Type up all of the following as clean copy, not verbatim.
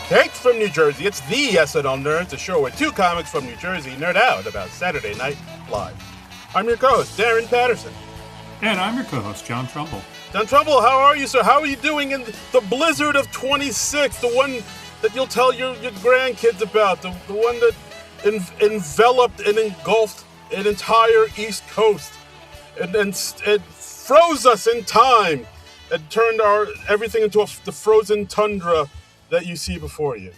Takes from New Jersey. It's the SNL Nerds, a show where two comics from New Jersey nerd out about Saturday Night Live. I'm your co-host, Darren Patterson. And I'm your co-host, John Trumbull. John Trumbull, how are you, sir? How are you doing in the blizzard of 26, the one that you'll tell your grandkids about, the one that enveloped and engulfed an entire East Coast and it froze us in time and turned everything into the frozen tundra that you see before you?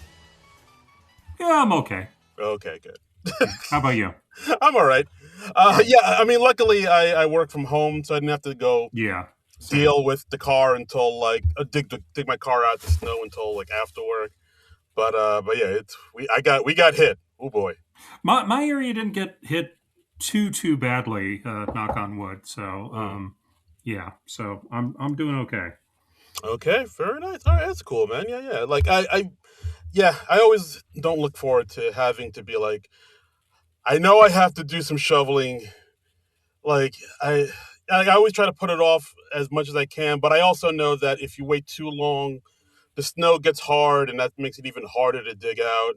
Yeah, I'm okay. Okay, good. How about you? I'm all right. Yeah, I mean, luckily I work from home, so I didn't have to go deal with the car until dig my car out to snow until after work. But yeah, we got hit. Oh boy. My area didn't get hit too badly. Knock on wood. So yeah, so I'm doing okay. Okay, very nice. All right, that's cool, man. Yeah. Like I always don't look forward to having to be like, I know I have to do some shoveling. Like I always try to put it off as much as I can, but I also know that if you wait too long, the snow gets hard, and that makes it even harder to dig out.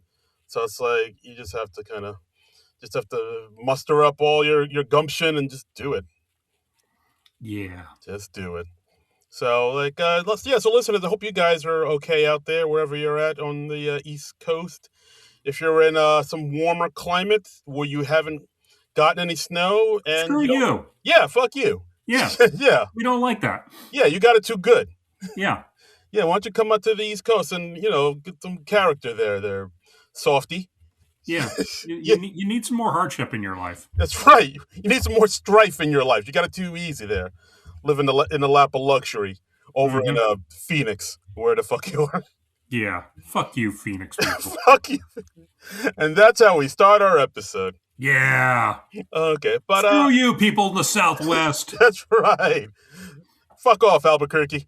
So it's like you just have to muster up all your gumption and just do it. Yeah, just do it. So so listeners, I hope you guys are okay out there wherever you're at on the East Coast. If you're in some warmer climate where you haven't gotten any snow, and screw you. Yeah, fuck you. Yeah, yeah. We don't like that. Yeah, you got it too good. Yeah, yeah. Why don't you come out to the East Coast and get some character there, softy. Yeah, you need some more hardship in your life. That's right. You need some more strife in your life. You got it too easy there. Living in the lap of luxury over in Phoenix, where the fuck you are. Yeah, fuck you, Phoenix people. Fuck you. And that's how we start our episode. Yeah. Okay, but screw you, people in the Southwest. That's right. Fuck off, Albuquerque.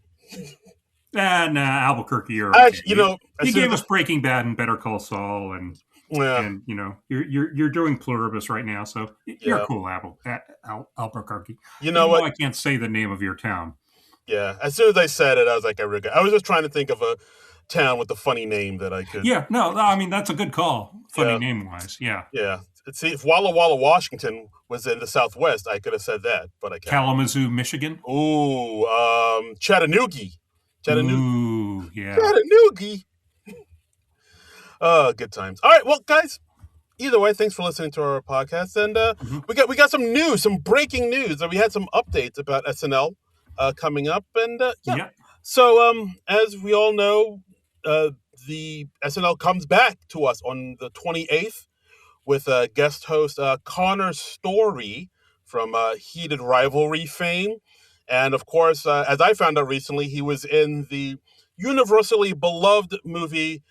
Nah, Albuquerque. You're okay. Actually, he gave us Breaking Bad and Better Call Saul, and you're doing Pluribus right now, so you're cool, Albuquerque. You know what? I can't say the name of your town. Yeah, as soon as I said it, I was like, I was just trying to think of a town with a funny name that I could. Yeah, no, I mean that's a good call, funny name wise. Yeah. Yeah. See, if Walla Walla, Washington was in the Southwest, I could have said that, but I can't. Kalamazoo, Michigan. Ooh, Chattanooga. Ooh, yeah. Chattanooga. Good times. All right, well, guys. Either way, thanks for listening to our podcast, and we got some news, some breaking news. We had some updates about SNL coming up, and yeah. So, as we all know, the SNL comes back to us on the 28th with guest host Connor Story from Heated Rivalry fame, and of course, as I found out recently, he was in the universally beloved movie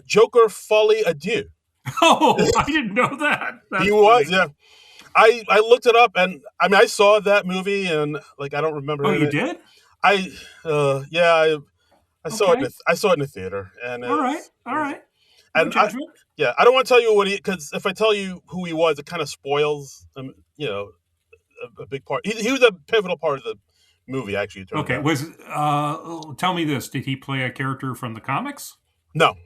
Joker Folie à Deux. Oh, I didn't know that. He was, yeah. I looked it up, and I mean, I saw that movie, and I don't remember. Oh, you did? I saw it. I saw it in the theater, and all right. And I don't want to tell you because if I tell you who he was, it kind of spoils, a big part. He was a pivotal part of the movie, actually. Okay, tell me this: did he play a character from the comics? No.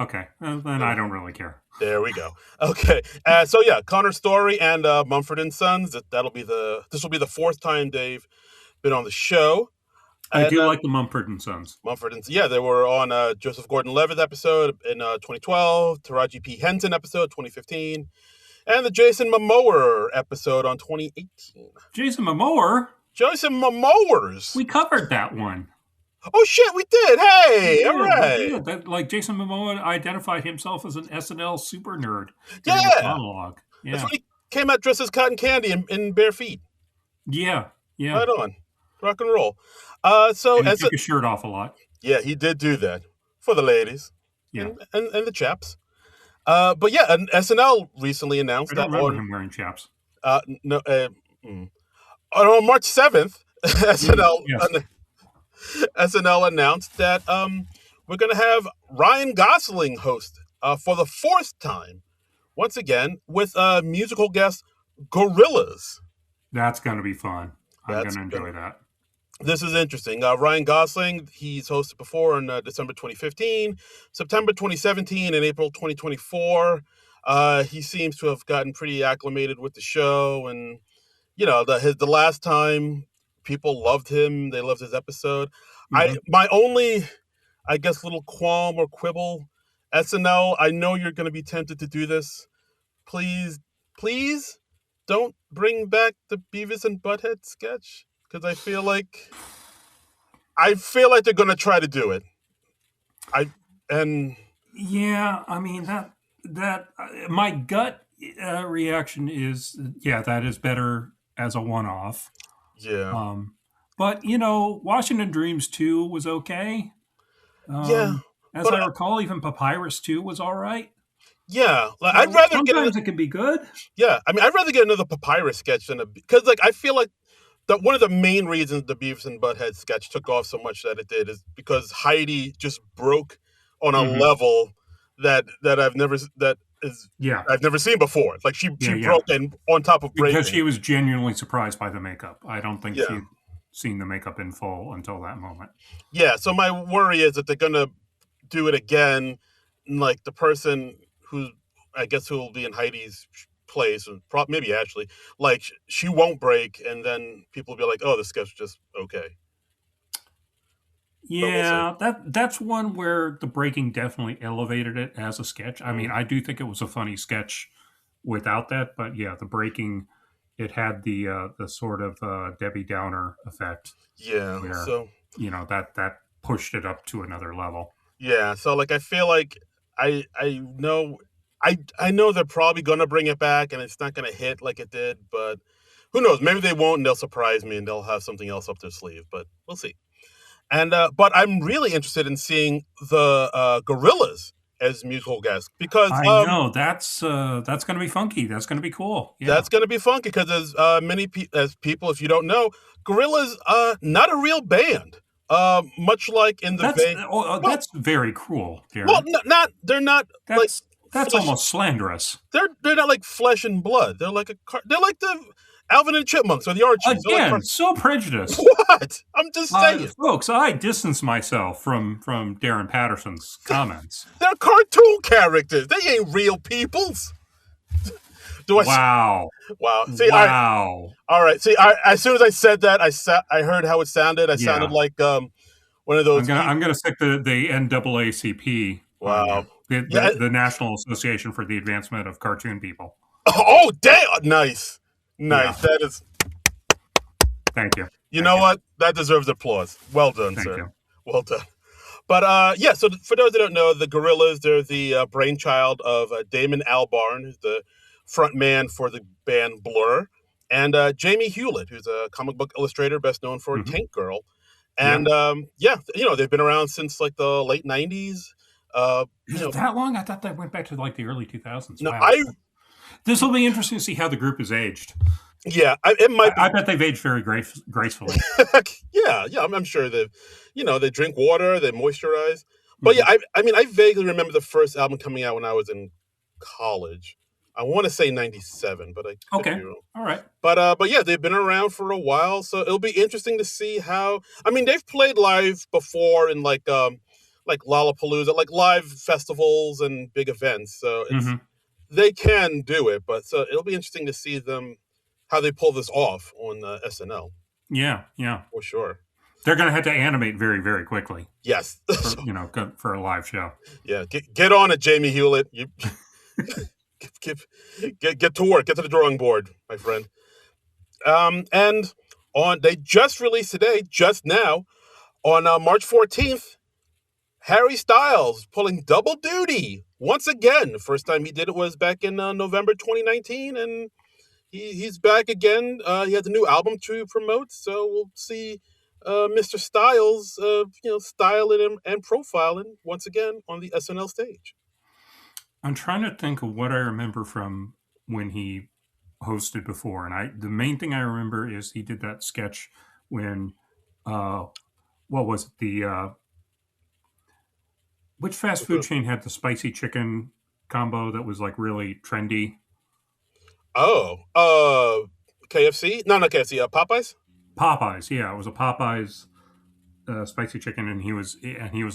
Okay, then I don't really care. There we go. Okay, so yeah, Connor Story and Mumford and Sons. This will be the fourth time they've been on the show. I do like the Mumford and Sons. They were on Joseph Gordon-Levitt episode in 2012, Taraji P. Henson episode 2015, and the Jason Momoa episode on 2018. Jason Momoa? Jason Momoa's. We covered that one. Oh shit, we did! Hey, all right. That, Jason Momoa identified himself as an SNL super nerd. Yeah, monologue. Yeah, that's when he came out dressed as cotton candy in bare feet. Yeah. Right on, rock and roll. And he took his shirt off a lot. Yeah, he did do that for the ladies. Yeah, and the chaps. But yeah, and SNL recently announced I don't remember him wearing chaps. No, on March 7th, SNL announced that we're going to have Ryan Gosling host for the fourth time, once again, with musical guest Gorillaz. That's going to be fun. I'm going to enjoy that. This is interesting. Ryan Gosling, he's hosted before in December 2015, September 2017, and April 2024. He seems to have gotten pretty acclimated with the show, and the last time people loved him, they loved his episode. My only, I guess, little qualm or quibble, SNL, I know you're going to be tempted to do this. Please don't bring back the Beavis and Butthead sketch, because I feel like they're going to try to do it. Yeah, I mean that my gut reaction is, that is better as a one-off. Yeah. But Washington Dreams 2 was okay. As I recall, even Papyrus 2 was all right. Yeah, I'd rather sometimes it can be good. Yeah, I mean, I'd rather get another Papyrus sketch than because I feel like one of the main reasons the Beavis and Butthead sketch took off so much that it did is because Heidi just broke on a level that I've never seen before. Like she broke and on top of breaking, because she was genuinely surprised by the makeup. I don't think she'd seen the makeup in full until that moment. Yeah, so my worry is that they're gonna do it again, like the person who will be in Heidi's place, and maybe Ashley, like she won't break, and then people will be like, "Oh, the sketch just okay." Yeah, that's one where the breaking definitely elevated it as a sketch. I mean, I do think it was a funny sketch without that, but yeah, the breaking, it had the sort of Debbie Downer effect. Yeah, where, so that pushed it up to another level. Yeah, so like I feel like I know they're probably gonna bring it back, and it's not gonna hit like it did, but who knows? Maybe they won't, and they'll surprise me, and they'll have something else up their sleeve. But we'll see. And but I'm really interested in seeing the Gorillas as musical guests, because I know that's going to be funky. That's going to be cool. Yeah. That's going to be funky because as many as people, if you don't know, Gorillas not a real band. Much like in the that's very cruel. Darren. Well, they're not. That's almost slanderous. They're not like flesh and blood. They're like they're like the Alvin and Chipmunks or the Archies. Again, so prejudiced. What? I'm just saying. Folks, I distance myself from Darren Patterson's comments. They're cartoon characters. They ain't real peoples. Wow. See, wow. All right. See, as soon as I said that, I heard how it sounded. I sounded like one of those. I'm gonna stick the NAACP. Wow. The National Association for the Advancement of Cartoon People. Oh, damn! Nice. Yeah. That is. Thank you. You know what? That deserves applause. Well done, Thank sir. You. Well done. But so for those that don't know, the Gorillas, they're the brainchild of Damon Albarn, who's the front man for the band Blur, and Jamie Hewlett, who's a comic book illustrator best known for Tank Girl. And they've been around since like the late 90s. Is it that long? I thought they went back to like the early 2000s. No, wow. This will be interesting to see how the group is aged. Yeah, it might. I bet they've aged very gracefully. yeah, I'm sure they drink water, they moisturize. But yeah, I vaguely remember the first album coming out when I was in college. I want to say 97, but I could be wrong. All right. But yeah, they've been around for a while, so it'll be interesting to see how. I mean, they've played live before in like Lollapalooza, like live festivals and big events. So they can do it, but so it'll be interesting to see how they pull this off on SNL. Yeah, for sure. They're going to have to animate very, very quickly. Yes, for a live show. Yeah, get on it, Jamie Hewlett. You get to work. Get to the drawing board, my friend. And they just released today, just now, on March 14th. Harry Styles pulling double duty once again. The first time he did it was back in November 2019, and he's back again. He has a new album to promote, so we'll see Mr. Styles, styling and profiling once again on the SNL stage. I'm trying to think of what I remember from when he hosted before, and the main thing I remember is he did that sketch when, what was it, which fast food chain had the spicy chicken combo that was like really trendy? Oh, KFC? No, not KFC. Popeyes? Popeyes. Yeah, it was a Popeyes spicy chicken, and he was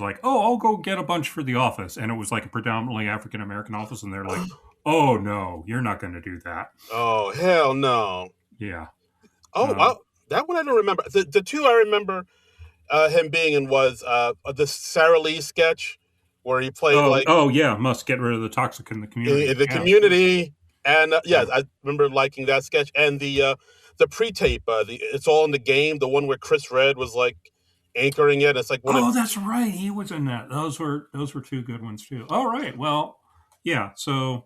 like, "Oh, I'll go get a bunch for the office," and it was like a predominantly African American office, and they're like, "Oh no, you're not going to do that." Oh hell no! Yeah. Oh Um, wow, that one I don't remember. The two I remember him being in was the Sarah Lee sketch where he played like oh yeah, must get rid of the toxic in the community. in the Yeah. Community, and Yeah. I remember liking that sketch and the pre-tape, the It's All in the Game, the one where Chris Red was like anchoring it. It's like one of Oh, that's right. He was in that. Those were two good ones too. All right. Well, yeah. So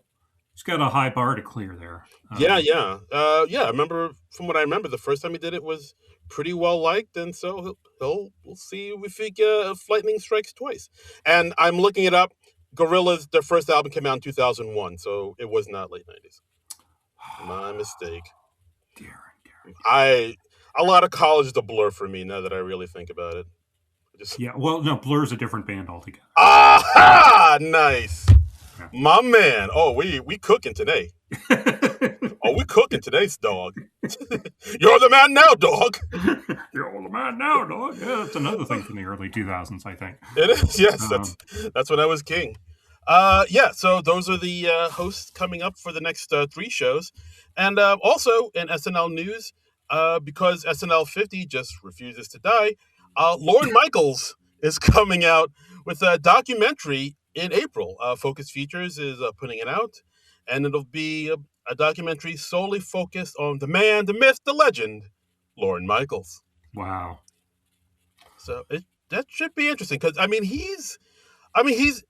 he's got a high bar to clear there. yeah. I remember from what I remember, the first time he did it was pretty well liked, and so we'll see if lightning strikes twice. And I'm looking it up. Gorillaz, their first album came out in 2001, so it was not late 90s. My mistake. Dear. A lot of college is a blur for me now that I really think about it. Yeah. Well, no, Blur's a different band altogether. Aha! Nice. Yeah. My man. Oh, we cooking today. Oh, we cooking today's dog. You're the man now, dog. You're the man now, dog. Yeah, that's another thing from the early 2000s, I think. It is, yes. That's when I was king. So those are the hosts coming up for the next 3 shows. And also in SNL news, because SNL 50 just refuses to die, Lorne Michaels is coming out with a documentary in April. Focus Features is putting it out, and it'll be a documentary solely focused on the man, the myth, the legend, Lorne Michaels. Wow. So that should be interesting because he's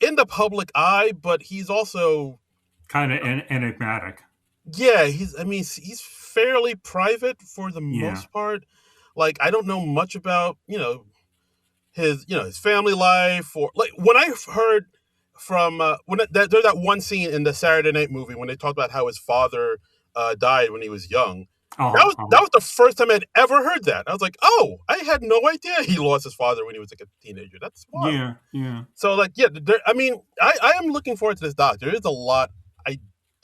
in the public eye, but he's also kind of enigmatic. Yeah, he's fairly private for the most part. Like, I don't know much about his family life, or like when I heard from there's that one scene in the Saturday Night Movie when they talked about how his father died when he was young. That was the first time I'd ever heard that. I was like, oh, I had no idea he lost his father when he was like a teenager. That's wild. Yeah. So I am looking forward to this doc. There is a lot.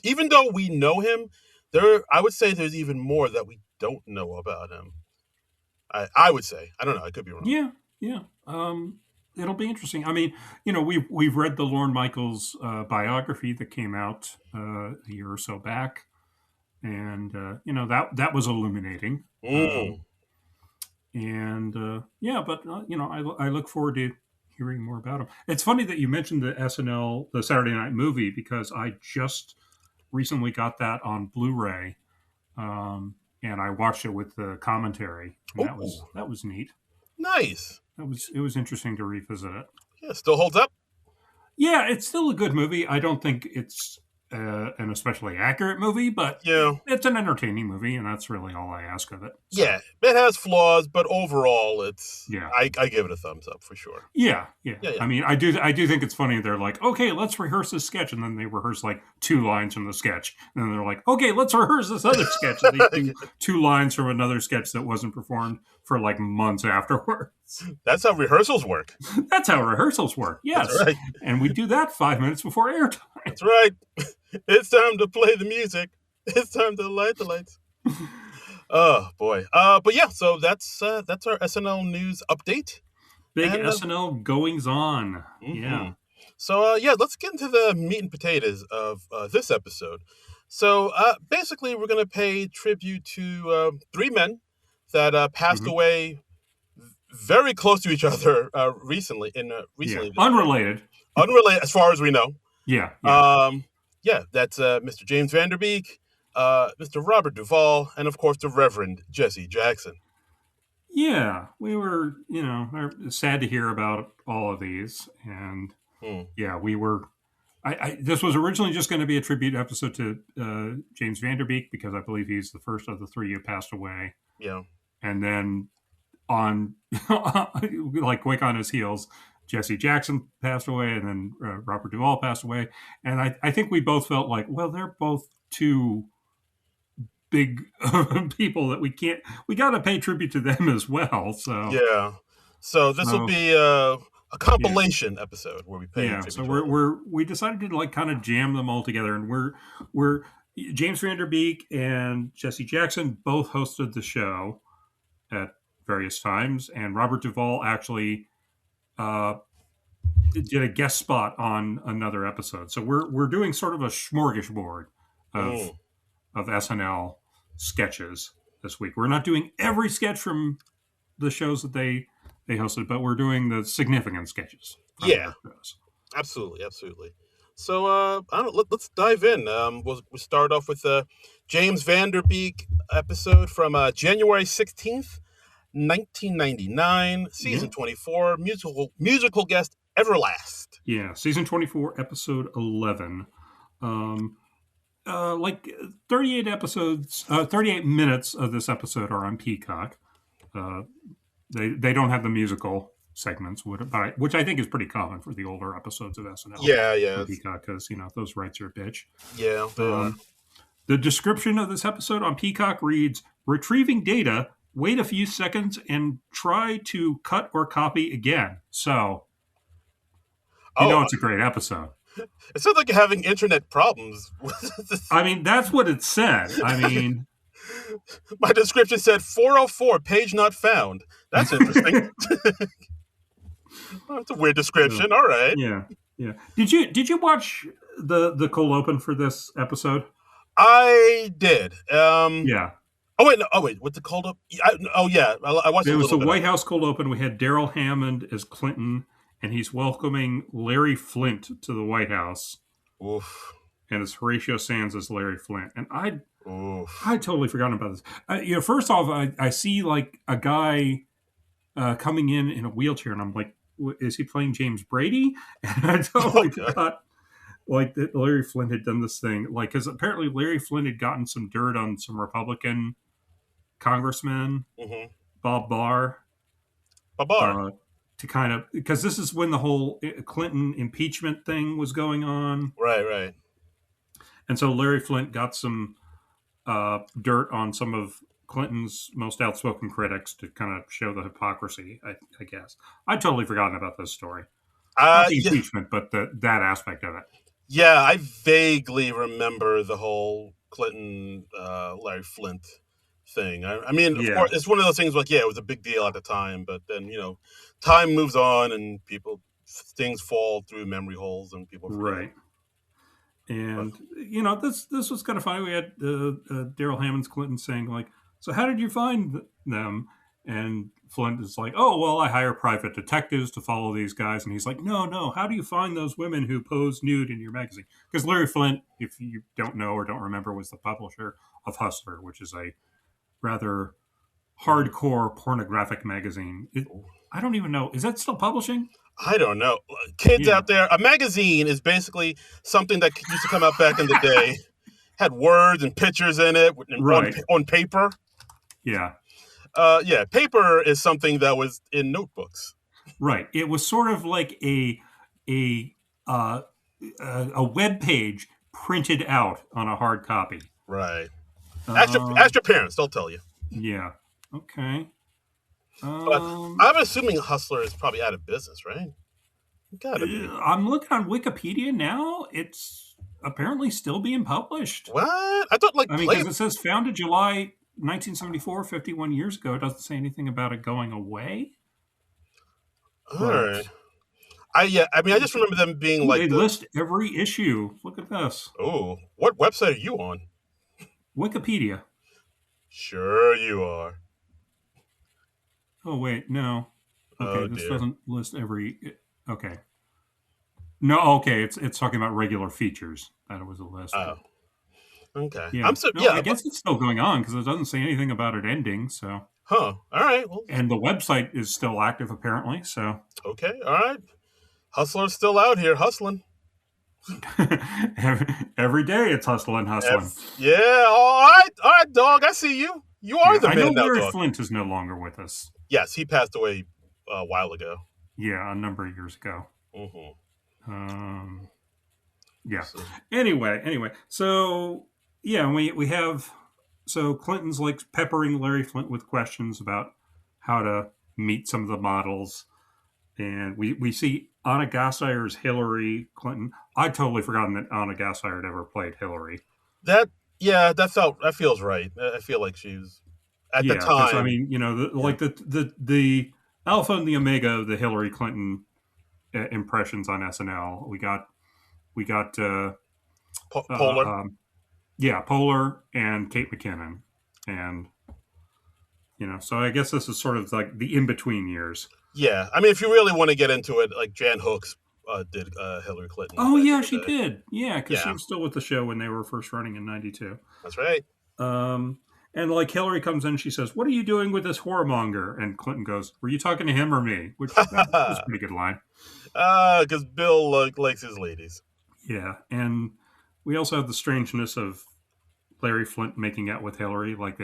Even though we know him, I would say there's even more that we don't know about him. I would say. I don't know. I could be wrong. Yeah. It'll be interesting. We've read the Lorne Michaels biography that came out a year or so back, and that was illuminating. I look forward to hearing more about him. It's funny that you mentioned the SNL, the Saturday Night Movie, because I just recently got that on Blu-ray, and I watched it with the commentary. And that was neat. Nice. It was interesting to revisit it. Yeah, still holds up. Yeah, it's still a good movie. I don't think it's an especially accurate movie, but it's an entertaining movie, and that's really all I ask of it. So. Yeah, it has flaws, but overall, I give it a thumbs up for sure. Yeah. I do think it's funny. They're like, okay, let's rehearse this sketch, and then they rehearse like 2 lines from the sketch, and then they're like, okay, let's rehearse this other sketch, and they do 2 lines from another sketch that wasn't performed for like months afterwards. That's how rehearsals work. That's how rehearsals work. Yes, that's right. And we do that 5 minutes before airtime. That's right. It's time to play the music. It's time to light the lights. Oh boy. But yeah, so that's our SNL news update. Big SNL goings on. Mm-hmm. Yeah. So let's get into the meat and potatoes of this episode. So basically, we're going to pay tribute to 3 men that passed away very close to each other recently. Unrelated as far as we know. Yeah. That's Mr. James Van Der Beek, Mr. Robert Duvall, and of course the Reverend Jesse Jackson. Yeah, we were, sad to hear about all of these, and we were. This was originally just going to be a tribute episode to James Van Der Beek because I believe he's the first of the 3 who passed away. Yeah, and then on like quick on his heels, Jesse Jackson passed away, and then Robert Duvall passed away. And I think we both felt like, well, they're both 2 big people that we got to pay tribute to them as well. So yeah, so this will be a compilation episode where we pay. Yeah, so we decided to like kind of jam them all together, and we're James Van Der Beek and Jesse Jackson both hosted the show. at various times, and Robert Duvall actually did a guest spot on another episode. So we're doing sort of a smorgasbord of Mm. of SNL sketches this week. We're not doing every sketch from the shows that they hosted, but we're doing the significant sketches from Yeah, those shows. absolutely, absolutely. So I don't. Let's dive in. We'll start off with the James Vanderbeek episode from January 16th, 1999, Yeah. season 24, musical guest Everlast. Yeah, season 24, episode 11. Like 38 episodes, 38 minutes of this episode are on Peacock. Uh, they don't have the musical segments, which I think is pretty common for the older episodes of SNL Yeah, yeah, on Peacock, because those rights are a bitch. yeah. They are. The description of this episode on Peacock reads: retrieving data, wait a few seconds, and try to cut or copy again. So, Oh, it's a great episode. it sounds like you're having internet problems. I mean, that's what it said. I mean, My description said 404, page not found. That's interesting. That's a weird description. All right. yeah. Did you watch the cold open for this episode? I did. Yeah. Oh wait, no, what's it called up? Yeah, I watched. It a was little the bit White House cold open. We had Daryl Hammond as Clinton, and he's welcoming Larry Flint to the White House. Oof. And it's Horatio Sands as Larry Flint. And I Oof. totally forgotten about this. First off, I see like a guy coming in a wheelchair, and I'm like, is he playing James Brady? And I totally forgot like that Larry Flint had done this thing, like, because apparently Larry Flint had gotten some dirt on some Republican congressman, Bob Barr, to kind of, because this is when the whole Clinton impeachment thing was going on, Right. and so Larry Flint got some dirt on some of Clinton's most outspoken critics to kind of show the hypocrisy. I guess I'd totally forgotten about this story, not the impeachment, but that aspect of it. Yeah, I vaguely remember the whole Clinton Larry Flint thing. I mean, of course, it's one of those things like, it was a big deal at the time, but then, time moves on and things fall through memory holes and people forget. Right. And, this was kind of funny. We had Daryl Hammond's Clinton saying, like, so how did you find them? And Flint is like, oh, well, I hire private detectives to follow these guys. And he's like, no, how do you find those women who pose nude in your magazine? Because Larry Flint, if you don't know or don't remember, was the publisher of Hustler, which is a rather hardcore pornographic magazine. I don't even know. Is that still publishing? I don't know. Kids out there, a magazine is basically something that used to come out back in the day. Had words and pictures in it on paper. Yeah. Paper is something that was in notebooks. Right. It was sort of like a web page printed out on a hard copy. Right. Ask your parents; they'll tell you. Yeah. Okay. But I'm assuming Hustler is probably out of business, right? Gotta be. I'm looking on Wikipedia now. It's apparently still being published. What? I thought because it says founded July 1974, 51 years ago. It doesn't say anything about it going away. All right. I just remember them being like... They list every issue. Look at this. Oh, what website are you on? Wikipedia. Sure you are. Oh, wait, no. Okay, this doesn't list every... Okay. No, okay, it's talking about regular features. That was a list. Oh. Okay. Yeah. I guess it's still going on because it doesn't say anything about it ending, so... Huh. All right. Well, and the website is still active, apparently, so... Okay, all right. Hustler's still out here hustling. Every day it's hustling. Yeah, all right, dog. I see you. You are the man now, dog. I know Larry Flint is no longer with us. Yes, he passed away a while ago. Yeah, a number of years ago. Mm-hmm. Yeah. Anyway, so yeah, we have Clinton's like peppering Larry Flint with questions about how to meet some of the models, and we see Anna Gassier's Hillary Clinton. I'd totally forgotten that Anna Gassier had ever played Hillary. That feels right. I feel like she's at the Yeah, because I time. mean, the alpha and the omega of the Hillary Clinton impressions on SNL. We got Polar. Polar and Kate McKinnon, and so I guess this is sort of like the in between years. Yeah, I mean, if you really want to get into it, like Jan Hooks did Hillary Clinton Oh back yeah, in she the day. did. Yeah, because she Yeah, was still with the show when they were first running in '92. that's right. Um, and like Hillary comes in, she says, "What are you doing with this whoremonger?" And Clinton goes, "Were you talking to him or me?" Which that was a pretty good line. Because Bill likes his ladies. Yeah, and we also have the strangeness of Larry Flint making out with Hillary. Like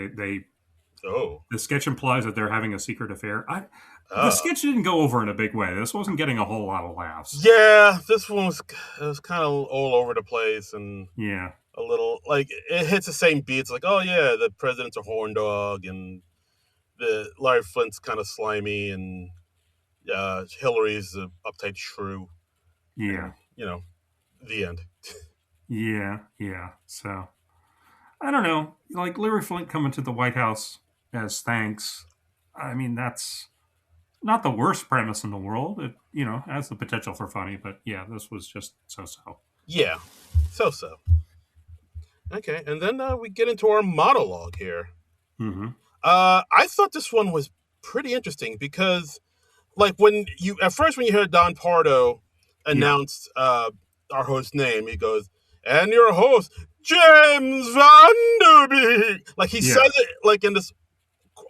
Oh, the sketch implies that they're having a secret affair. The uh, sketch didn't go over in a big way. This wasn't getting a whole lot of laughs. yeah. This one was kind of all over the place and Yeah, a little like it hits the same beats. Like, oh yeah, the president's a horn dog, and the Larry Flint's kind of slimy, and Hillary's a uptight shrew, yeah, and the end. yeah. So I don't know. Like Larry Flint coming to the White House as thanks. I mean, that's not the worst premise in the world. It has the potential for funny, but yeah, this was just so. Yeah, so. Okay, and then we get into our monologue here. Mm-hmm. I thought this one was pretty interesting because, like, when you at first when you heard Don Pardo Yeah, announce our host's name, he goes, "And your host, James Vanderbeek." Like he yeah, says it like in this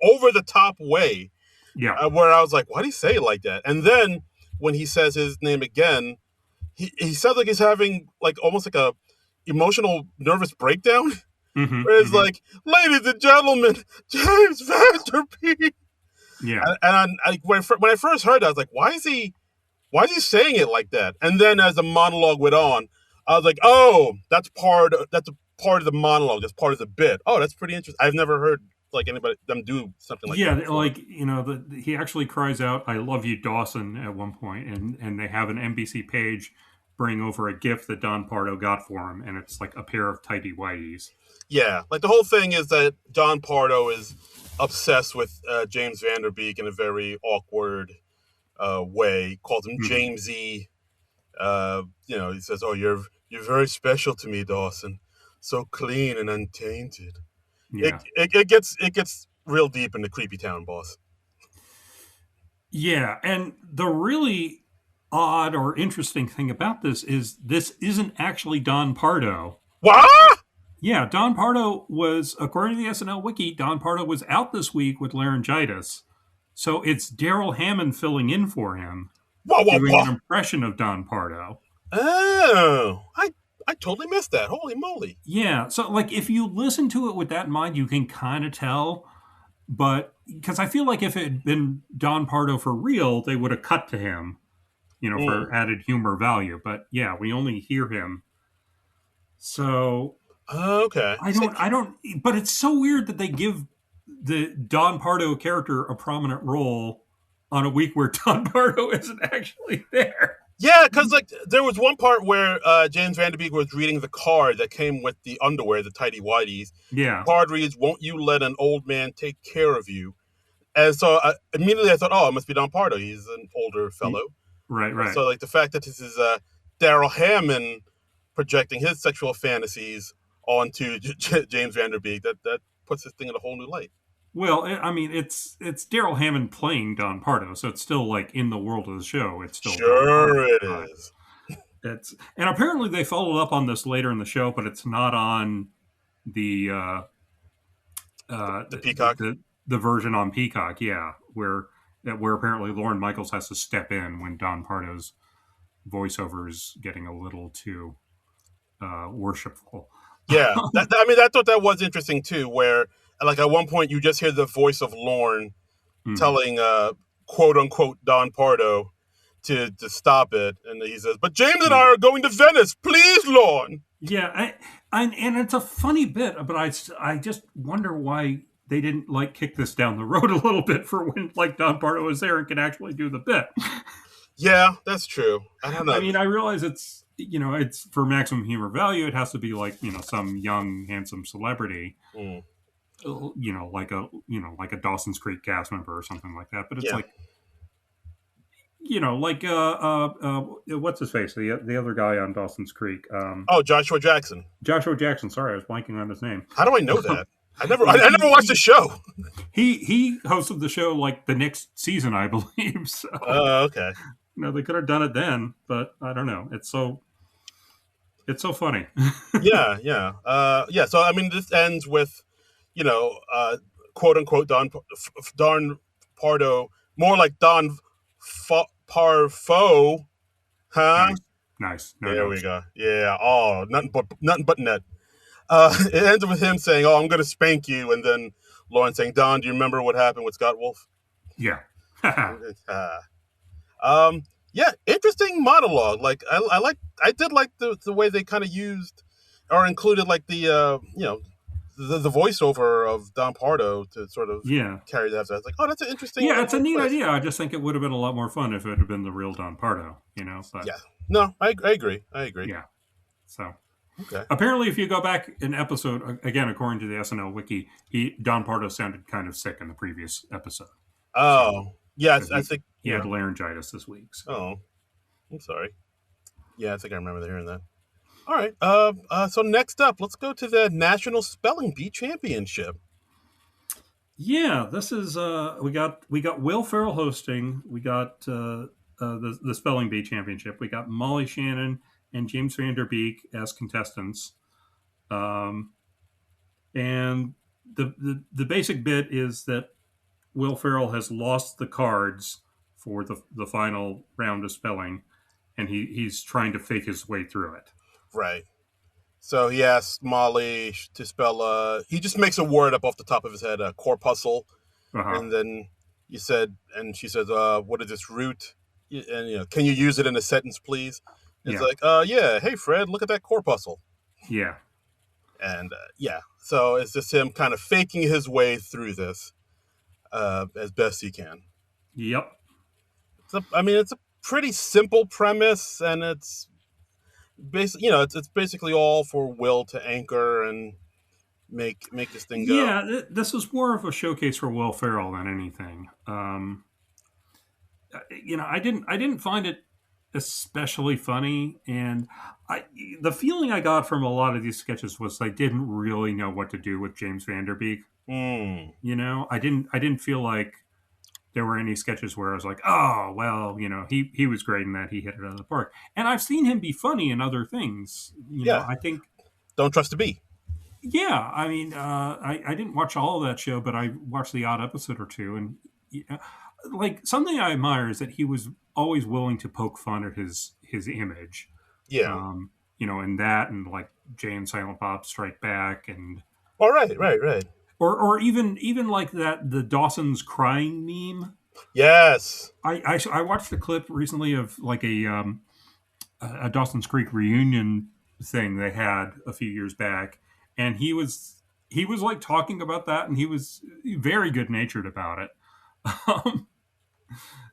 over the top way, yeah. where I was like, "Why do he say it like that?" And then when he says his name again, he sounds like he's having like almost like a emotional nervous breakdown. Mm-hmm, Where it's mm-hmm. like, "Ladies and gentlemen, James Vanderbeek." Yeah, And when I first heard that, I was like, why is he saying it like that? And then as the monologue went on, I was like, oh, that's a part of the monologue. That's part of the bit. Oh, that's pretty interesting. I've never heard like anybody them do something like yeah. that before. Like he actually cries out, "I love you, Dawson," at one point, and they have an NBC page bring over a gift that Don Pardo got for him, and it's like a pair of tidy whities. Yeah, like the whole thing is that Don Pardo is obsessed with James Vanderbeek in a very awkward way. Calls him Mm-hmm. Jamesy. He says, "Oh, you're very special to me, Dawson. So clean and untainted." Yeah. It gets real deep in the creepy town, boss. Yeah, and the really odd or interesting thing about this isn't actually Don Pardo. What? Yeah, Don Pardo was, according to the SNL wiki, Don Pardo was out this week with laryngitis. So it's Daryl Hammond filling in for him, Whoa, whoa, doing whoa! an impression of Don Pardo. Oh, I totally missed that. Holy moly! Yeah, so like if you listen to it with that in mind, you can kind of tell. But because I feel like if it had been Don Pardo for real, they would have cut to him, Mm. for added humor value. But yeah, we only hear him. So Okay. I don't, but it's so weird that they give the Don Pardo character a prominent role on a week where Don Pardo isn't actually there. Yeah, because like there was one part where James Vanderbeek was reading the card that came with the underwear, the tidy whities. The Yeah, card reads, "Won't you let an old man take care of you?" And so immediately I thought, "Oh, it must be Don Pardo. He's an older fellow." right. So like the fact that this is Daryl Hammond projecting his sexual fantasies onto James Vanderbeek, that puts this thing in a whole new light. Well, I mean, it's Daryl Hammond playing Don Pardo, so it's still like in the world of the show. It's still Don Pardo, Sure, it but is. and apparently they followed up on this later in the show, but it's not on the uh, The the, Peacock. the version on Peacock. Yeah, where apparently Lauren Michaels has to step in when Don Pardo's voiceover is getting a little too worshipful. Yeah, I mean, I thought that was interesting too. Where like at one point you just hear the voice of Lorne Mhm. telling quote unquote Don Pardo to stop it, and he says, "But James and I Yeah. are going to Venice, please, Lorne." Yeah, and it's a funny bit, but I just wonder why they didn't like kick this down the road a little bit for when like Don Pardo is there and can actually do the bit. Yeah, that's true. I don't I know. mean, I realize it's for maximum humor value. It has to be like some young handsome celebrity, Mm. like a Dawson's Creek cast member or something like that. But it's Yeah. like, what's his face? The other guy on Dawson's Creek. Oh, Joshua Jackson. Joshua Jackson. Sorry, I was blanking on his name. How do I know that? I never watched the he show. he hosted the show like the next season, I believe. So, okay. They could have done it then, but I don't know. It's so funny. yeah. So I mean, this ends with, quote unquote Don Pardo, more like Don Parfo, huh? Nice. There we go. Yeah. Oh, nothing but net. It ends with him saying, "Oh, I'm going to spank you," and then Lauren saying, "Don, do you remember what happened with Scott Wolf?" Yeah. Yeah, interesting monologue. Like I did like the way they kind of used or included like the the voiceover of Don Pardo to sort of carry that. So I was like, oh, that's an interesting. Yeah, it's a neat idea. I just think it would have been a lot more fun if it had been the real Don Pardo. But yeah, no, I agree. Yeah. So okay. Apparently, if you go back an episode again, according to the SNL wiki, Don Pardo sounded kind of sick in the previous episode. Oh, yes, I think he had laryngitis this week. So. Oh, I'm sorry. Yeah, I think I remember hearing that. All right. So next up, let's go to the National Spelling Bee Championship. Yeah, this is we got Will Ferrell hosting. We got the Spelling Bee Championship. We got Molly Shannon and James Van Der Beek as contestants. And the basic bit is that Will Ferrell has lost the cards for the final round of spelling, and he's trying to fake his way through it. Right. So he asks Molly to spell. He just makes a word up off the top of his head, corpuscle, and then she said, "What is this root? And can you use it in a sentence, please?" It's like, yeah. Hey, Fred, look at that corpuscle. Yeah. And so it's just him kind of faking his way through this as best he can. Yep. It's a pretty simple premise, and it's basically, it's basically all for Will to anchor and make this thing go. Yeah, this was more of a showcase for Will Ferrell than anything. I didn't find it especially funny, and the feeling I got from a lot of these sketches was they didn't really know what to do with James Van Der Beek. I didn't feel like there were any sketches where I was like, oh, well, he was great in that, he hit it out of the park. And I've seen him be funny in other things. I think Don't Trust a Bee. Yeah, I mean, I didn't watch all of that show, but I watched the odd episode or two, and like something I admire is that he was always willing to poke fun at his image. Yeah. And that, and like Jay and Silent Bob Strike Back, and all right. Or even like that, the Dawson's crying meme. Yes. I watched a clip recently of like a Dawson's Creek reunion thing they had a few years back, and he was like talking about that, and he was very good natured about it.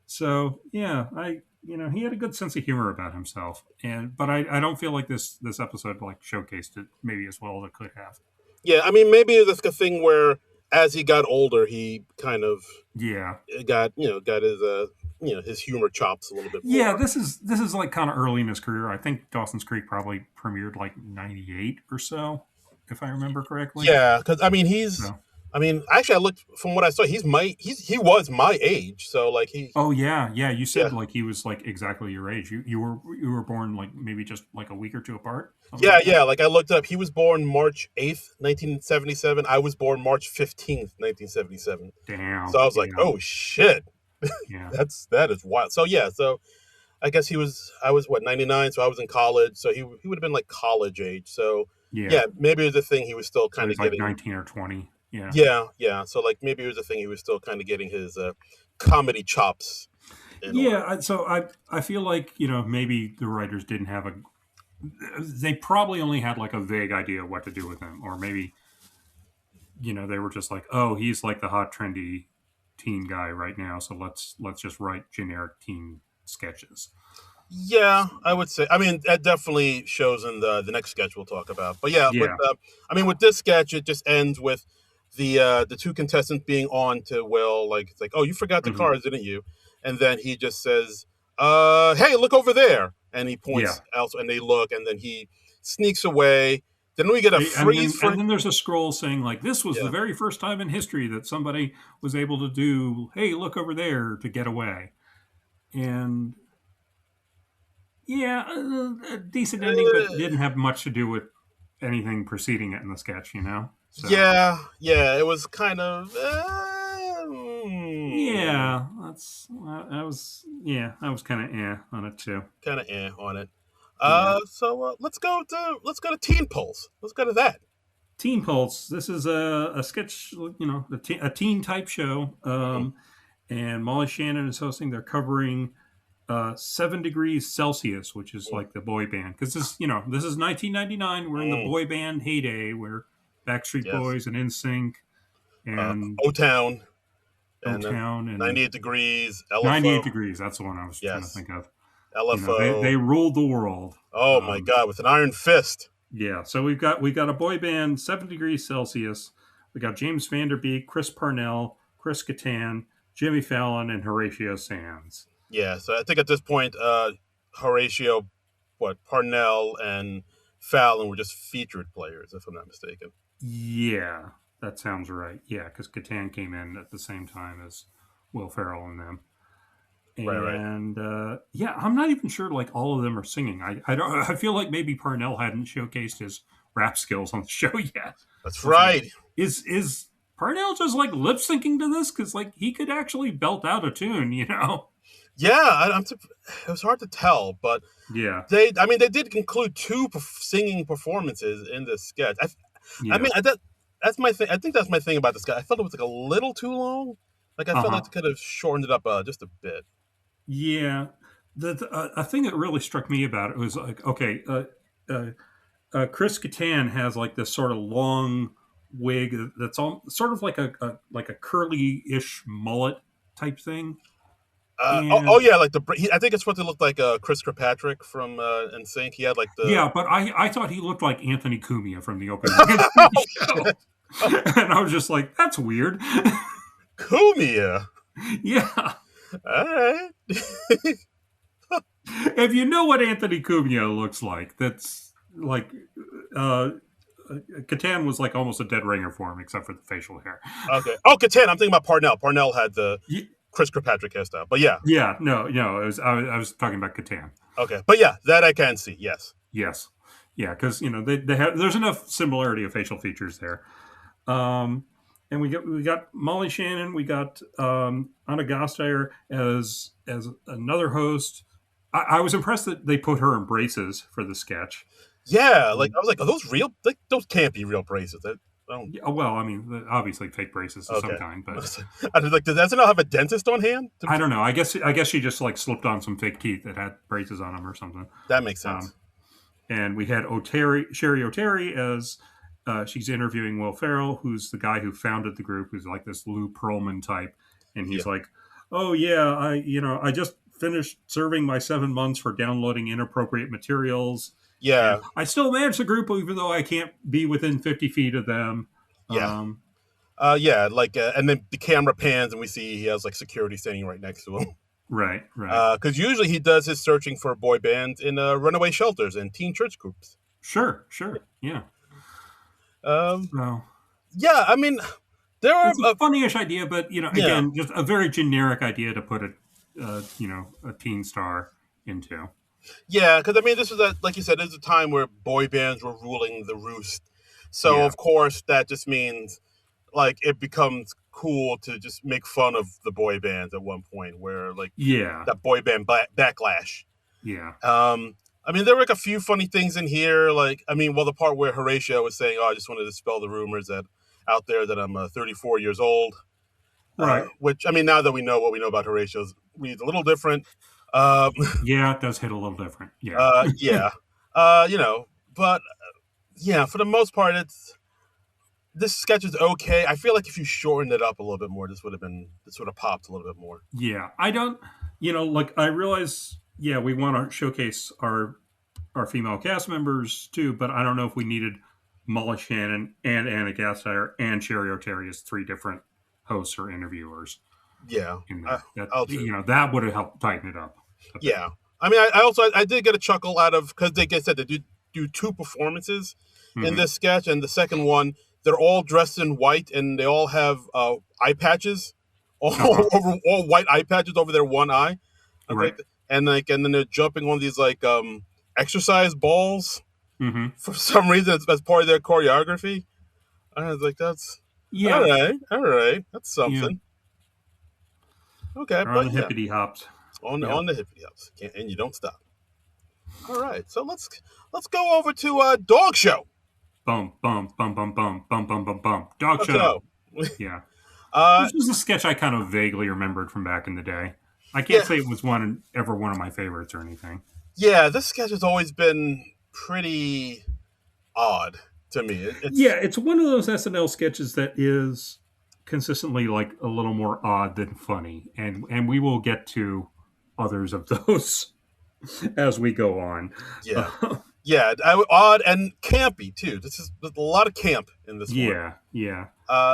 So yeah, he had a good sense of humor about himself, but I don't feel like this episode like showcased it maybe as well as it could have. Yeah, I mean, maybe it's a thing where as he got older, he kind of got his humor chops a little bit more. Yeah, this is like kind of early in his career. I think Dawson's Creek probably premiered like 98 or so, if I remember correctly. Yeah, because actually, I looked from what I saw. He was my age, so like he. Oh yeah. You said like he was like exactly your age. You were born like maybe just like a week or two apart. Yeah. Like I looked up. He was born March 8th, 1977. I was born March 15th, 1977. Damn. So I was like, oh shit. Yeah. that is wild. So yeah. So I guess I was 99, so I was in college. So he would have been like college age. So yeah maybe it was a thing he was still kind of getting. Like 19 or 20. Yeah. So like maybe it was a thing he was still kind of getting his comedy chops. So I feel like maybe the writers didn't have they probably only had like a vague idea of what to do with him, or maybe they were just like, oh, he's like the hot trendy teen guy right now, so let's just write generic teen sketches. Yeah, I would say. I mean, that definitely shows in the next sketch we'll talk about. But with this sketch, it just ends with the two contestants being on to Will, like it's like, oh, you forgot the cards, didn't you? And then he just says, hey, look over there, and he points out, and they look, and then he sneaks away. Then we get a freeze, and then there's a scroll saying like, this was the very first time in history that somebody was able to do, hey, look over there, to get away. And a decent ending, but didn't have much to do with anything preceding it in the sketch, So. Yeah, it was kind of. I was kind of on it too. Kind of on it. So let's go to Teen Pulse. Let's go to that. Teen Pulse. This is a sketch, a teen type show. And Molly Shannon is hosting. They're covering 7 degrees Celsius, which is like the boy band. Because this is 1999. We're in the boy band heyday, where Backstreet Boys and NSYNC and O-Town. And 98 Degrees. LFO. 98 Degrees. That's the one I was trying to think of. LFO. They ruled the world. Oh my God, with an iron fist. Yeah. So we've got a boy band, 7 degrees Celsius. We got James Van Der Beek, Chris Parnell, Chris Kattan, Jimmy Fallon, and Horatio Sands. Yeah. So I think at this point, Horatio, Parnell, and Fallon were just featured players, if I'm not mistaken. Yeah, that sounds right. Yeah, because Kattan came in at the same time as Will Ferrell and them. And I'm not even sure like all of them are singing. I feel like maybe Parnell hadn't showcased his rap skills on the show yet. That's right. Is Parnell just like lip syncing to this? Because like he could actually belt out a tune, Yeah, it was hard to tell, but they did include 2 singing performances in this sketch. I mean, that's my thing. I think that's my thing about this guy. I felt it was like a little too long. Like I felt like they could have shortened it up just a bit. Yeah, a thing that really struck me about it was like, okay, Chris Kattan has like this sort of long wig that's all sort of like a curly-ish mullet type thing. Like I think it's what they looked like. Chris Kirkpatrick from NSYNC. He had like the but I thought he looked like Anthony Cumia from the opening show, and I was just like, that's weird. Cumia. Yeah. All right. If you know what Anthony Cumia looks like, that's like Kattan was like almost a dead ringer for him, except for the facial hair. Okay. Oh, Kattan. I'm thinking about Parnell. Parnell had the Chris Kirkpatrick hairstyle, but yeah. Yeah. No. I was talking about Kattan. Okay, but yeah, that I can see. Yes. Yeah, because they have. There's enough similarity of facial features there. And we got Molly Shannon, we got Anna Gasteyer as another host. I was impressed that they put her in braces for the sketch. Yeah, like I was like, are those real? Like, those can't be real braces. Well, I mean, obviously fake braces of some kind, but I was like, does SNL have a dentist on hand? I don't know. I guess she just like slipped on some fake teeth that had braces on them or something. That makes sense. And we had Sherry O'Terry as. She's interviewing Will Ferrell, who's the guy who founded the group, who's like this Lou Pearlman type. And he's like, oh, yeah, I just finished serving my 7 months for downloading inappropriate materials. Yeah. And I still manage the group, even though I can't be within 50 feet of them. Yeah. And then the camera pans and we see he has like security standing right next to him. Right. Because usually he does his searching for boy bands in runaway shelters and teen church groups. Sure. Yeah. Yeah, I mean, there are a funny-ish idea, but again, just a very generic idea to put a teen star into. Yeah, because I mean, this was like you said, there's a time where boy bands were ruling the roost. So of course that just means like it becomes cool to just make fun of the boy bands at one point, where like that boy band backlash. Yeah. I mean, there were like a few funny things in here. Like, I mean, the part where Horatio was saying, I just wanted to dispel the rumors out there that I'm 34 years old. Right. Which, I mean, now that we know what we know about Horatio, reads a little different. It does hit a little different. Yeah. But for the most part, this sketch is okay. I feel like if you shortened it up a little bit more, this would have popped a little bit more. Yeah. I don't, I realize... Yeah, we want to showcase our female cast members too, but I don't know if we needed Molly Shannon and Anna Gasteyer and Sherry O'Terry as three different hosts or interviewers Yeah, in there. That that would have helped tighten it up. Yeah, I mean, I also I did get a chuckle out of because they said they do two performances in this sketch, and the second one they're all dressed in white and they all have eye patches, all white eye patches over their one eye, right? And then they're jumping on these exercise balls for some reason as part of their choreography. I was like, that's all right, that's something. Okay, but on the hippity hops. On the hippity hops, and you don't stop. All right, so let's go over to Dog Show. Bum bum bum bum bum bum bum bum bum. Dog Show. Yeah. This was a sketch I kind of vaguely remembered from back in the day. I can't say it was ever one of my favorites or anything. Yeah, this sketch has always been pretty odd to me. It's one of those SNL sketches that is consistently like a little more odd than funny, and we will get to others of those as we go on. Yeah, odd and campy too. There's a lot of camp in this one. Yeah.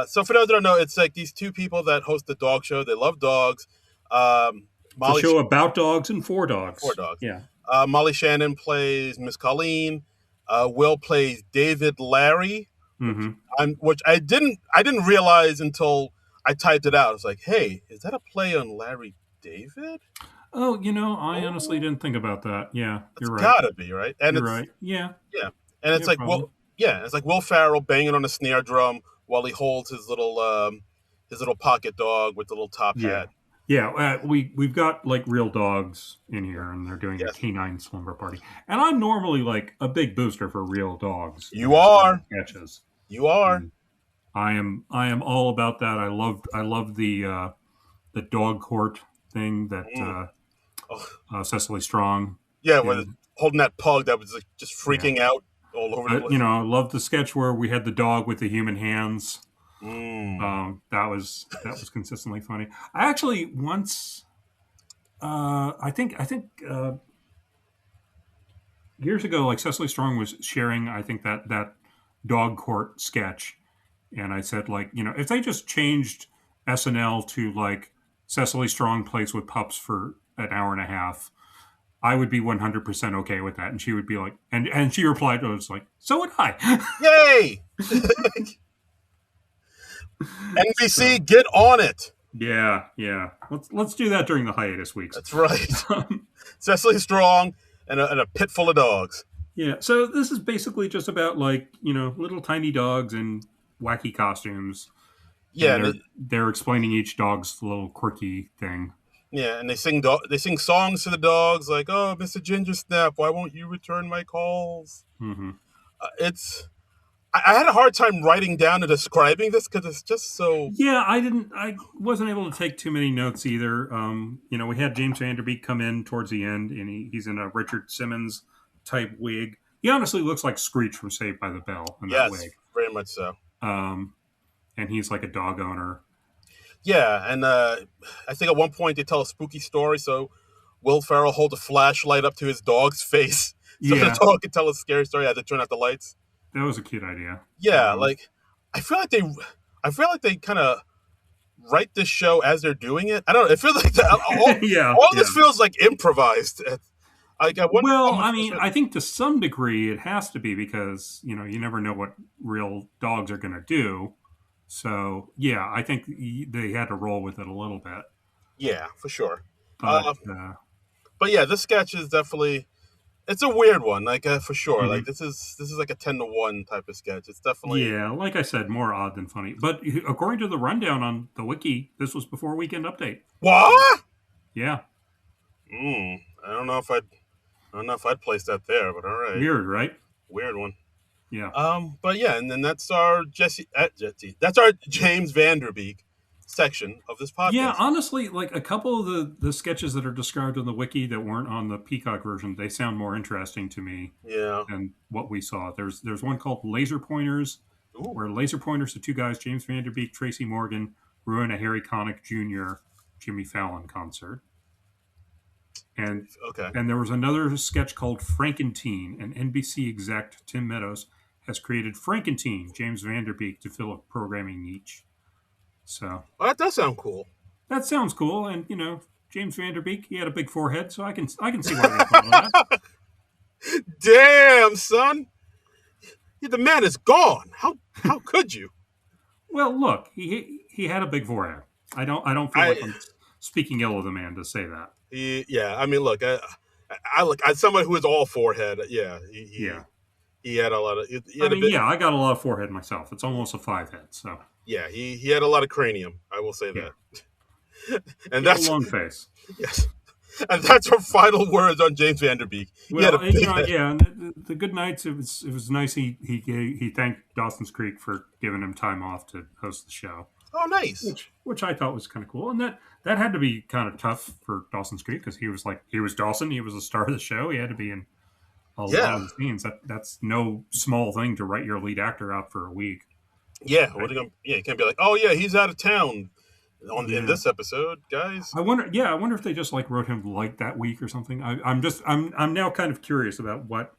So for those that don't know, it's like these two people that host the dog show. They love dogs. It's a show about dogs and for dogs. For dogs. Yeah. Molly Shannon plays Miss Colleen. Will plays David Larry, which I didn't realize until I typed it out. I was like, hey, is that a play on Larry David? Oh, I honestly didn't think about that. Yeah, you're right. Gotta be right. And you're right. Yeah. And it's like it's like Will Ferrell banging on a snare drum while he holds his little pocket dog with the little top hat. Yeah, we've got like real dogs in here, and they're doing a canine slumber party. And I'm normally like a big booster for real dogs. You are sketches. You are. And I am all about that. I love the dog court thing that Cecily Strong. Yeah, holding that pug that was just freaking out all over the place. I love the sketch where we had the dog with the human hands. That was consistently funny. I actually once, I think years ago, like Cecily Strong was sharing, I think that dog court sketch, and I said like, if they just changed SNL to like Cecily Strong plays with pups for an hour and a half, I would be 100% okay with that. And she would be like, and she replied, I was like, so would I. Yay! NBC, get on it. Yeah. Let's do that during the hiatus weeks. That's right. Cecily Strong and a pit full of dogs. Yeah. So this is basically just about like little tiny dogs in wacky costumes. Yeah, they're explaining each dog's little quirky thing. Yeah, and they sing songs to the dogs like, "Oh, Mr. Ginger Snap, why won't you return my calls?" I had a hard time writing down and describing this because it's just so. Yeah, I wasn't able to take too many notes either. We had James Van Der Beek come in towards the end, and he's in a Richard Simmons type wig. He honestly looks like Screech from Saved by the Bell in that wig. Very much so. And he's like a dog owner. Yeah, and I think at one point they tell a spooky story, so Will Ferrell holds a flashlight up to his dog's face so the dog can tell a scary story. Had to turn out the lights. That was a cute idea. Yeah, I feel like they kind of write this show as they're doing it. I don't know. It feels like all this feels like improvised. I think to some degree it has to be because you never know what real dogs are going to do. So yeah, I think they had to roll with it a little bit. Yeah, for sure. But yeah, this sketch is definitely. It's a weird one, for sure. Like this is like a 10-1 type of sketch. It's definitely like I said, more odd than funny. But according to the rundown on the wiki, this was before Weekend Update. What? Yeah. I don't know if I'd place that there, but all right. Weird, right? Weird one. Yeah. But yeah, and then that's our That's our James Van Der Beek section of this podcast. Yeah, honestly, like a couple of the sketches that are described on the wiki that weren't on the Peacock version, they sound more interesting to me than what we saw. There's one called Laser Pointers, where laser pointers to two guys, James Van Der Beek, Tracy Morgan, ruin a Harry Connick Jr. Jimmy Fallon concert. And there was another sketch called Frankentine, and NBC exec Tim Meadows has created Frankenteen, James Van Der Beek, to fill a programming niche. So that does sound cool. That sounds cool, and James Van Der Beek, he had a big forehead, so I can see why they follow that. Damn, son, the man is gone. How could you? Well, look, he had a big forehead. I don't feel like I'm speaking ill of the man to say that. Yeah, I mean, look, I look as someone who is all forehead. Yeah, he had a lot of. I got a lot of forehead myself. It's almost a 5 head. So yeah, he had a lot of cranium. I will say that. And that's a long face. Yes, and that's our final words on James Van Der Beek. Well, and the good nights. It was nice. He thanked Dawson's Creek for giving him time off to host the show. Oh, nice. Which I thought was kind of cool, and that had to be kind of tough for Dawson's Creek because he was Dawson. He was the star of the show. He had to be in a lot of the scenes. That's no small thing to write your lead actor out for a week. Yeah, you can't be like, oh yeah, he's out of town in this episode, guys. I wonder if they just wrote him that week or something. I'm now kind of curious about what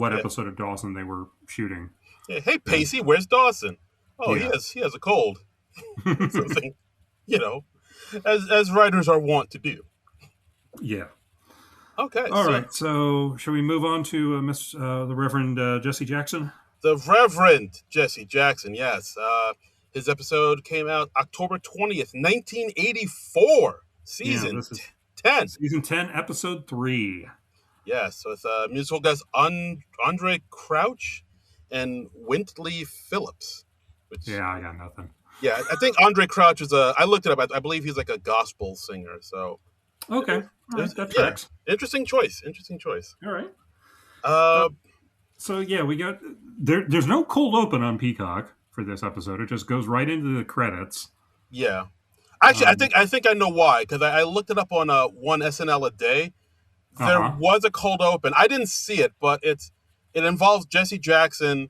episode of Dawson they were shooting. Yeah, hey Pacey, where's Dawson? Oh, he has a cold. Something, as writers are wont to do. Yeah. Okay. All right. So, shall we move on to the Reverend Jesse Jackson? The Reverend Jesse Jackson. Yes. His episode came out October 20th, 1984. Season 10. Season 10, episode 3. Yes, with musical guests Andre Crouch and Wintley Phillips. I got nothing. Yeah, I think Andre Crouch is I looked it up. I believe he's like a gospel singer. So okay, that tracks. Interesting choice. All right. So we got there's no cold open on Peacock for this episode. It just goes right into the credits. Yeah, actually, I think I know why, because I looked it up on one SNL a day. There was a cold open. I didn't see it, but it involves Jesse Jackson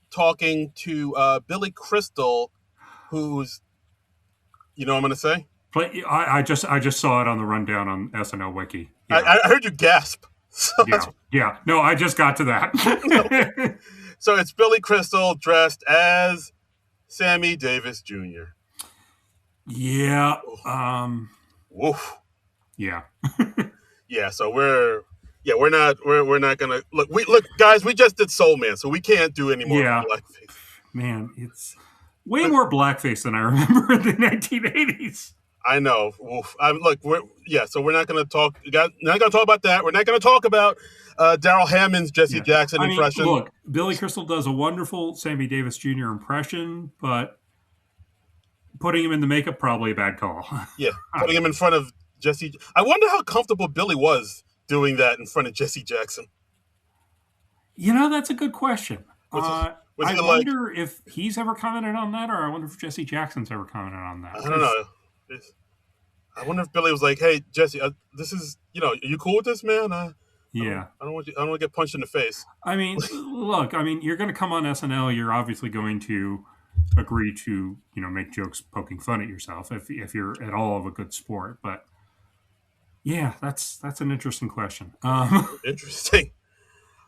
talking to Billy Crystal, who's, what I'm going to say? I just saw it on the rundown on SNL Wiki. Yeah. I heard you gasp. So No, I just got to that. So it's Billy Crystal dressed as Sammy Davis Jr. Yeah. Woof. Yeah. Yeah. So we're not gonna look, guys. We just did Soul Man, so we can't do any more blackface. Man, it's way more blackface than I remember in the 1980s. I know. So we're not going to talk. Not going to talk about that. We're not going to talk about Daryl Hammond's Jesse Jackson impression. Look, Billy Crystal does a wonderful Sammy Davis Jr. impression, but putting him in the makeup, probably a bad call. Yeah, putting him in front of Jesse. I wonder how comfortable Billy was doing that in front of Jesse Jackson. That's a good question. I wonder if he's ever commented on that, or I wonder if Jesse Jackson's ever commented on that. I don't know. I wonder if Billy was like, "Hey, Jesse, this is, are you cool with this, man? I don't want to get punched in the face." I mean, look, you're going to come on SNL. You're obviously going to agree to, make jokes poking fun at yourself if you're at all of a good sport. But yeah, that's an interesting question. Interesting.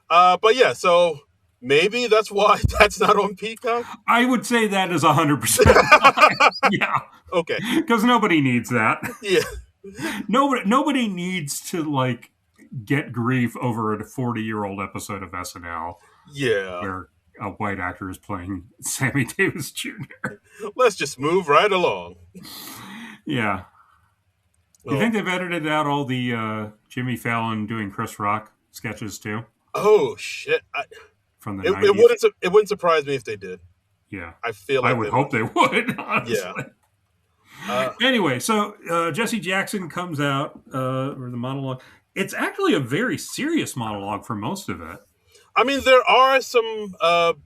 But yeah, so maybe that's why that's not on Peacock. I would say that is 100%. Yeah. Okay. Because nobody needs that. Yeah. Nobody needs to get grief over a 40-year-old episode of SNL. Yeah. Where a white actor is playing Sammy Davis Jr. Let's just move right along. Yeah. You think they've edited out all the Jimmy Fallon doing Chris Rock sketches too? Oh shit! From the 90s. It wouldn't surprise me if they did. Yeah, I feel like I would hope they would. Honestly. Yeah. Anyway, so Jesse Jackson comes out or the monologue. It's actually a very serious monologue for most of it. I mean, there are some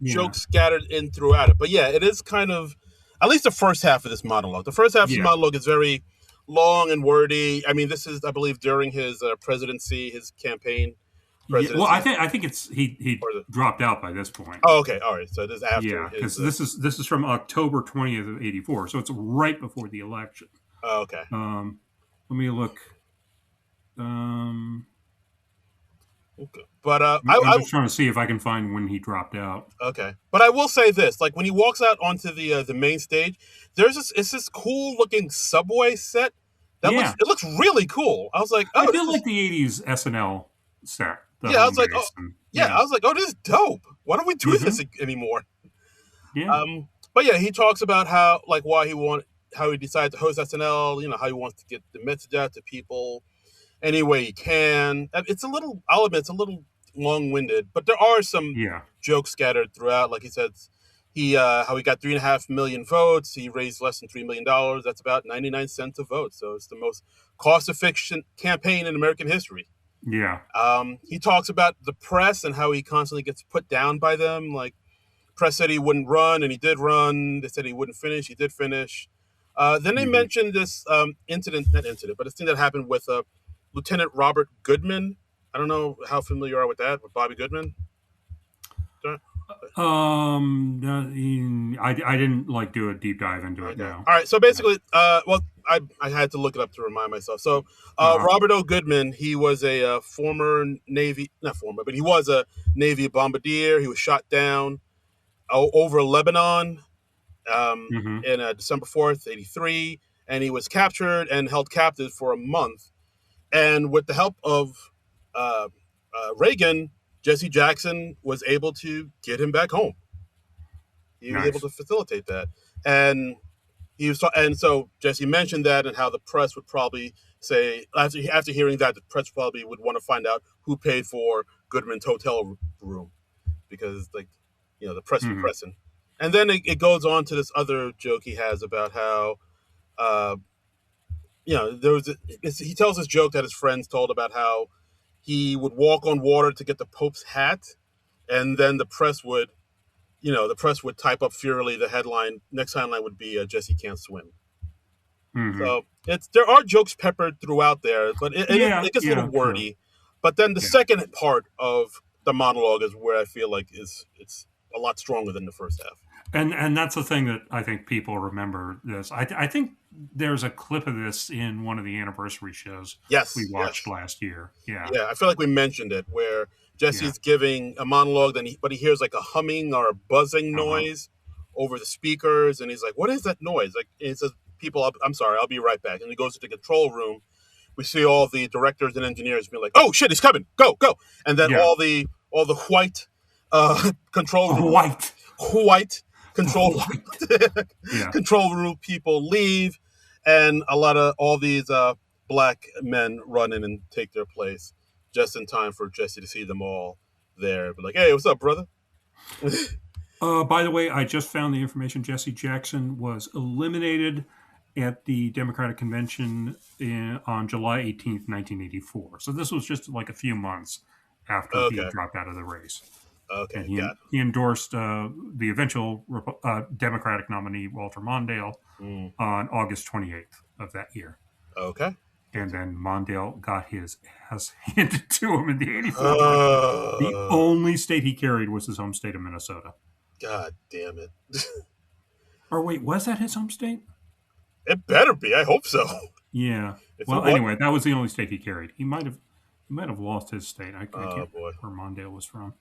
jokes scattered in throughout it, but yeah, it is kind of, at least the first half of this monologue. The first half of the monologue is very long and wordy. I mean, this is, I believe, during his presidency, his campaign. Yeah, well, I think it's he dropped out by this point. Oh, okay, all right. So this is after. Yeah, because this is from October 20th of '84, so it's right before the election. Oh, okay. Let me look. Okay. But I'm just trying to see if I can find when he dropped out. okay. But I will say this: like when he walks out onto the main stage, it's this cool looking subway set that Yeah, looks really cool. I was like, I oh, did like the '80s SNL set, the yeah. I was home like, oh, base, and yeah. I yeah, was like, oh, this is dope. Why don't we do this hmm anymore? yeah, But yeah, he talks about how he decided to host SNL. You know, how he wants to get the message out to people any way he can. It's a little, I'll admit, it's a little long winded, but there are some yeah, jokes scattered throughout. Like he said, how he got 3.5 million votes. He raised less than $3 million. That's about 99 cents a vote. So it's the most cost efficient campaign in American history. yeah. He talks about the press and how he constantly gets put down by them. Like press said he wouldn't run, and he did run. They said he wouldn't finish. He did finish. Then they hmm mentioned this not incident, but this thing that happened with Lieutenant Robert Goodman. I don't know how familiar you are with that, with Bobby Goodman. I didn't like do a deep dive into it. Okay. No. All right. So basically, well, I had to look it up to remind myself. So, Uh-huh. Robert O. Goodman, he was a former Navy, not former, but he was a Navy bombardier. He was shot down over Lebanon hmm in December 4th, '83, and he was captured and held captive for a month. And with the help of uh, Reagan, Jesse Jackson was able to get him back home. He was able Nice. to facilitate that, and and so Jesse mentioned that and how the press would probably say after hearing that the press probably would want to find out who paid for Goodman's hotel room because the press was hmm pressing, and then it goes on to this other joke he has about how uh, he tells this joke that his friends told about how he would walk on water to get the Pope's hat, and then the press would type up furiously the headline. Next headline would be Jesse can't swim. hmm So there are jokes peppered throughout there, but Yeah, it gets a little yeah, sure. wordy. But then the Yeah. second part of the monologue is where I feel like it's a lot stronger than the first half. And that's the thing that I think people remember this. I think there's a clip of this in one of the anniversary shows we Yes, watched yes, last year. Yeah, yeah. I feel like we mentioned it where yeah, Jesse's giving a monologue, but he hears like a humming or a buzzing uh-huh. noise over the speakers, and he's like, "What is that noise?" Like, and he says, "People, I'm sorry, I'll be right back." And he goes to the control room. We see all the directors and engineers being like, "Oh shit, he's coming! Go, go!" And then Yeah. all the white control room White, white control white. Yeah. control room people leave, and a lot of all these black men run in and take their place just in time for Jesse to see them all there. But like, hey, what's up, brother? By the way, I just found the information. Jesse Jackson was eliminated at the Democratic Convention on July 18th, 1984. So this was just like a few months after he Okay, dropped out of the race. And okay, he, got he endorsed the eventual Democratic nominee, Walter Mondale, it. on August 28th of that year. Okay. And then Mondale got his ass handed to him in the '84 election. The Uh, only state he carried was his home state of Minnesota. God damn it! Or wait, was that his home state? It better be. I hope so. Yeah. If it Well, wasn't, anyway, that was the only state he carried. He might have lost his state. I oh can't boy. remember where Mondale was from.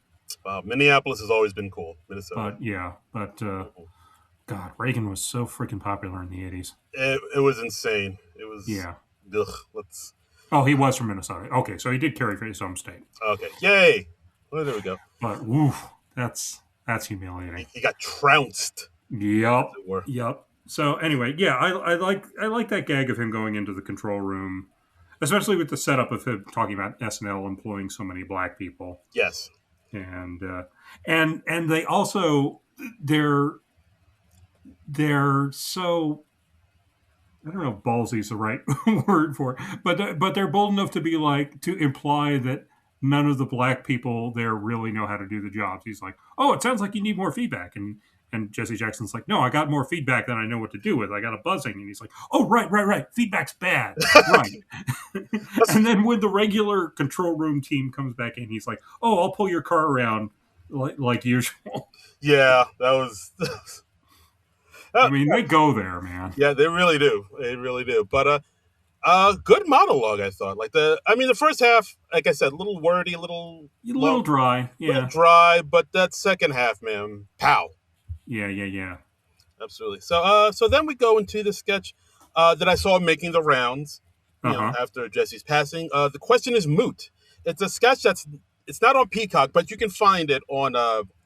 Minneapolis has always been cool. Minnesota. But yeah, but Mhm. God, Reagan was so freaking popular in the '80s. It was insane. It was. Yeah. Ugh, let's. Oh, he was from Minnesota. Okay, so he did carry for his home state. Okay. Yay. Well, there we go. But woof, that's humiliating. He got trounced, as Yep. it were. Yep. So anyway, yeah, I like that gag of him going into the control room, especially with the setup of him talking about SNL employing so many black people, Yes. and and they also they're they're so, I don't know if ballsy is the right word for it, but they're bold enough to be like to imply that none of the black people there really know how to do the jobs. He's like, "Oh, it sounds like you need more feedback," and Jesse Jackson's like, "No, I got more feedback than I know what to do with. I got a buzzing," and he's like, "Oh, right, right, right. Feedback's bad, right." That's, And then when the regular control room team comes back in, he's like, "Oh, I'll pull your car around like usual." yeah, that was. I mean, they go there, man. Yeah, they really do. They really do. But Good monologue, I thought. The first half, like I said, a little wordy, a little A long, little dry, little yeah. dry, but that second half, man, pow. Yeah. Absolutely. So then we go into the sketch that I saw making the rounds. Uh-huh. After Jesse's passing. The question is moot. It's a sketch it's not on Peacock, but you can find it on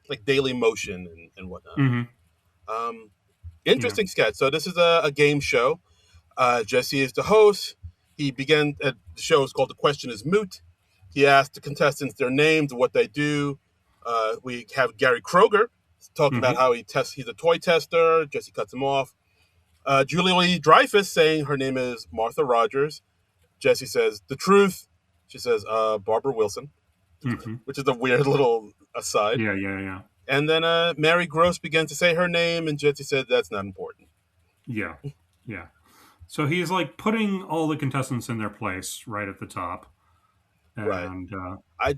like Daily Motion and whatnot. Mm-hmm. Um, Yeah. interesting sketch. So this is a game show. Jesse is the host. He began. The show is called "The Question Is Moot." He asked the contestants their names, what they do. We have Gary Kroger talking Mm-hmm. about how he's a toy tester. Jesse cuts him off. Julie Lee Dreyfus saying her name is Martha Rogers. Jesse says the truth. She says Barbara Wilson, Mm-hmm. which is a weird little aside. Yeah. And then Mary Gross began to say her name, and Jesse said that's not important. Yeah. So he's like putting all the contestants in their place right at the top. Right. And I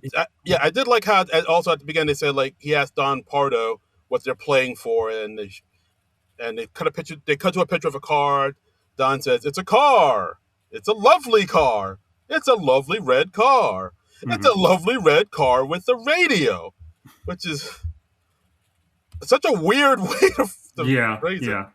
did like how also at the beginning they said like he asked Don Pardo what they're playing for, and they cut a picture. They cut to a picture of a car. Don says it's a car. It's a lovely car. It's a lovely red car. It's a lovely red car with a radio, which is such a weird way to phrase it.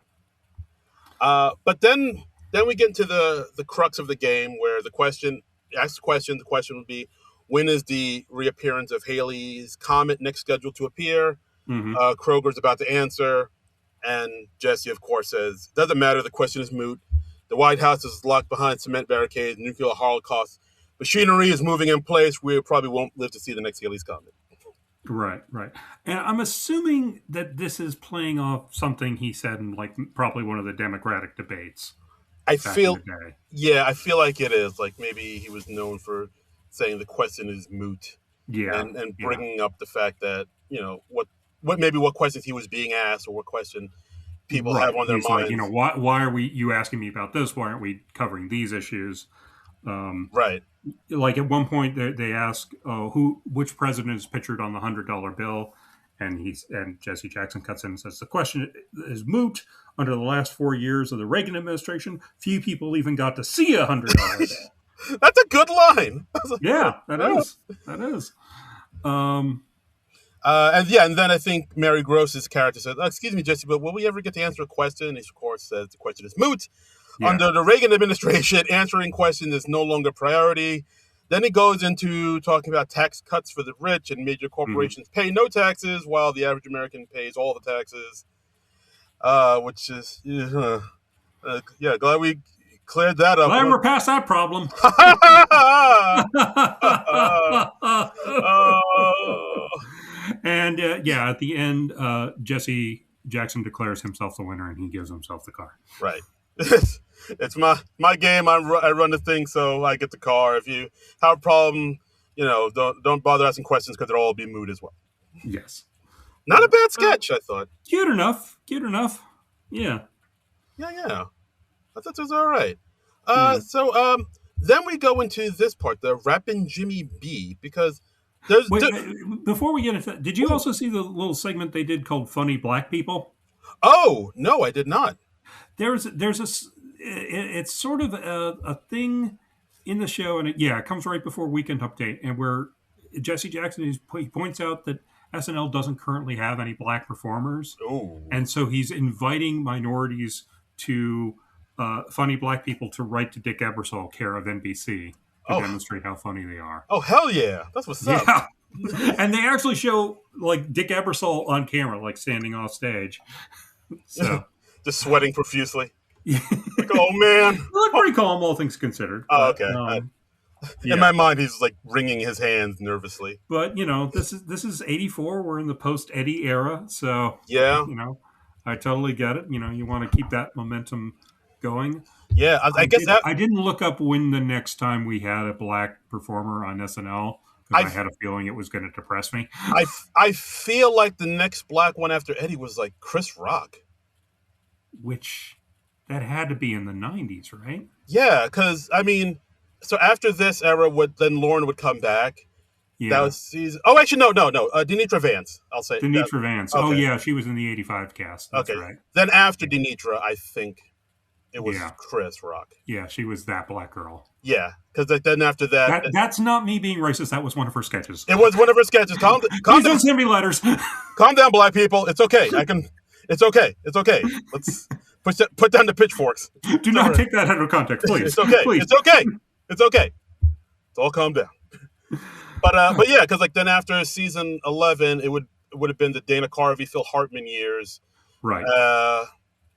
But then we get into the crux of the game where the question asks the question. The question would be, when is the reappearance of Haley's comet next scheduled to appear? Kroger's about to answer, and Jesse, of course, says, doesn't matter. The question is moot. The White House is locked behind cement barricades. Nuclear holocaust machinery is moving in place. We probably won't live to see the next Haley's comet. Right. And I'm assuming that this is playing off something he said in like probably one of the Democratic debates. I feel like it is. Like maybe he was known for saying the question is moot. Yeah. And bringing up the fact that, what questions he was being asked or what question people have on their minds. Like, why are you asking me about this? Why aren't we covering these issues? Right. Like at one point they ask, which president is pictured on the $100 bill, and Jesse Jackson cuts in and says the question is moot. Under the last 4 years of the Reagan administration, few people even got to see $100 bill. That's a good line. Yeah, that is. And then I think Mary Gross's character says, "Excuse me, Jesse, but will we ever get to answer a question?" And he, of course, says the question is moot. Yeah. Under the Reagan administration, answering questions is no longer priority. Then he goes into talking about tax cuts for the rich, and major corporations pay no taxes while the average American pays all the taxes. Which is, glad we cleared that up. Glad we're past that problem. And at the end, Jesse Jackson declares himself the winner, and he gives himself the car. Right. It's my game. I run the thing, so I get the car. If you have a problem, don't bother asking questions because they'll all be moot as well. Yes. Not a bad sketch, I thought. Cute enough. Yeah. Yeah. I thought it was all right. So then we go into this part, the Rappin' Jimmy B, because before we get into that, did you also see the little segment they did called Funny Black People? Oh, no, I did not. It's sort of a thing in the show, and it comes right before Weekend Update, and where Jesse Jackson he points out that SNL doesn't currently have any black performers. Ooh. And so he's inviting minorities to funny black people to write to Dick Ebersol, care of NBC, to demonstrate how funny they are. Oh, hell yeah. That's what's up. And they actually show like Dick Ebersol on camera, like standing off stage. So just sweating profusely. Like, oh man. You look pretty calm, all things considered. Oh, okay. In my mind, he's like wringing his hands nervously. But this is '84. We're in the post Eddie era, so yeah, I totally get it. You want to keep that momentum going. Yeah, I guess I didn't look up when the next time we had a black performer on SNL because I had a feeling it was going to depress me. I feel like the next black one after Eddie was like Chris Rock, which that had to be in the '90s, right? Yeah, because so after this era, then Lauren would come back. Yeah. That was season. Oh, actually, no. Denitra Vance. I'll say Denitra Vance. Okay. Oh, yeah, she was in the '85 cast. That's right. Then after Denitra, I think it was Chris Rock. Yeah, she was that black girl. Yeah, because then after that's not me being racist. That was one of her sketches. It was one of her sketches. Please don't send me letters. Calm down, black people. It's okay. It's okay. It's okay. Let's put down the pitchforks. Do not take that out of context, please. It's okay. Please. It's okay. It's okay. It's all calm down. But yeah, because then after season 11, it would have been the Dana Carvey, Phil Hartman years. Right.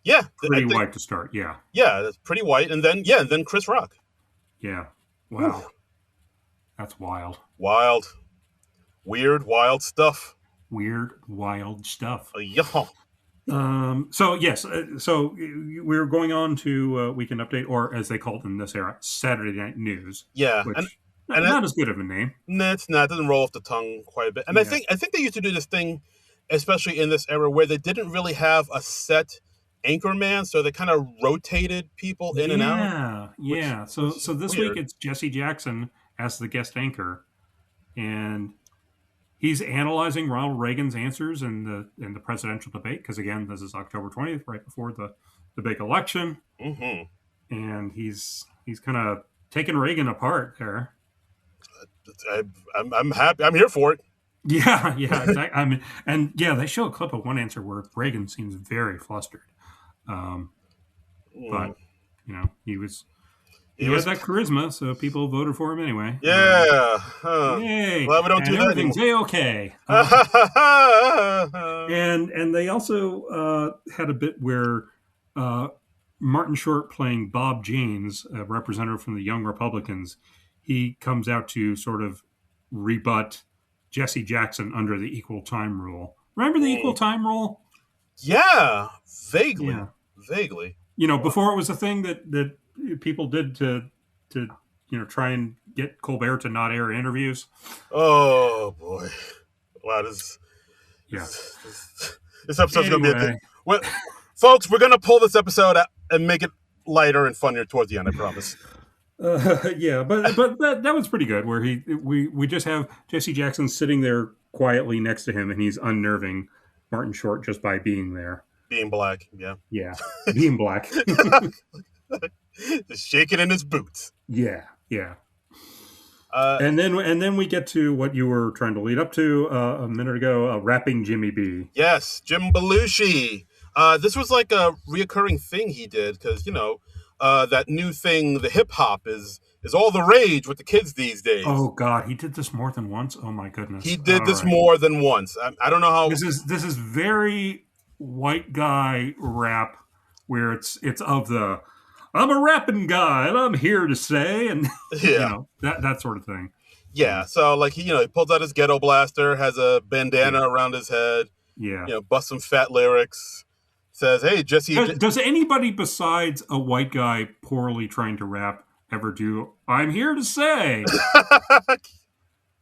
Yeah. Pretty white to start. Yeah. Yeah, that's pretty white, and then Chris Rock. Yeah. Wow. Whew. That's wild. Wild. Weird, wild stuff. Weird, wild stuff. Yeah. So yes, so we're going on to Weekend Update, or as they call it in this era, Saturday Night News. Yeah, which not as good of a name. No, it's not. It doesn't roll off the tongue quite a bit. And I think they used to do this thing, especially in this era, where they didn't really have a set anchor man, so they kind of rotated people in and out. Yeah. So this week it's Jesse Jackson as the guest anchor, and he's analyzing Ronald Reagan's answers in the presidential debate, because again, this is October 20th, right before the big election, and he's kind of taking Reagan apart there. I'm happy. I'm here for it. Yeah, exactly. They show a clip of one answer where Reagan seems very flustered, but he had that charisma, so people voted for him anyway. Yeah. Yay. Glad we don't do that everything's A-okay. And they also had a bit where Martin Short, playing Bob Janes, a representative from the Young Republicans, he comes out to sort of rebut Jesse Jackson under the equal time rule. Remember the equal time rule? Yeah, vaguely. Before it was a thing that people did to try and get Colbert to not air interviews. Oh boy! Wow, this episode's gonna be a thing. Well, folks, we're gonna pull this episode out and make it lighter and funnier towards the end. I promise. But that was pretty good. Where we just have Jesse Jackson sitting there quietly next to him, and he's unnerving Martin Short just by being there. Being black, yeah, being black. Just shaking in his boots. Yeah. And then we get to what you were trying to lead up to a minute ago, rapping Jimmy B. Yes, Jim Belushi. This was like a reoccurring thing he did, because that new thing, the hip hop, is all the rage with the kids these days. Oh God, he did this more than once. Oh my goodness, he did this more than once. I don't know how. This is very white guy rap, where it's of the I'm a rapping guy and I'm here to say, and that sort of thing. Yeah, so like he pulls out his ghetto blaster, has a bandana around his head. Yeah, busts some fat lyrics. Says, "Hey, Jesse." Does anybody besides a white guy poorly trying to rap ever do "I'm here to say"?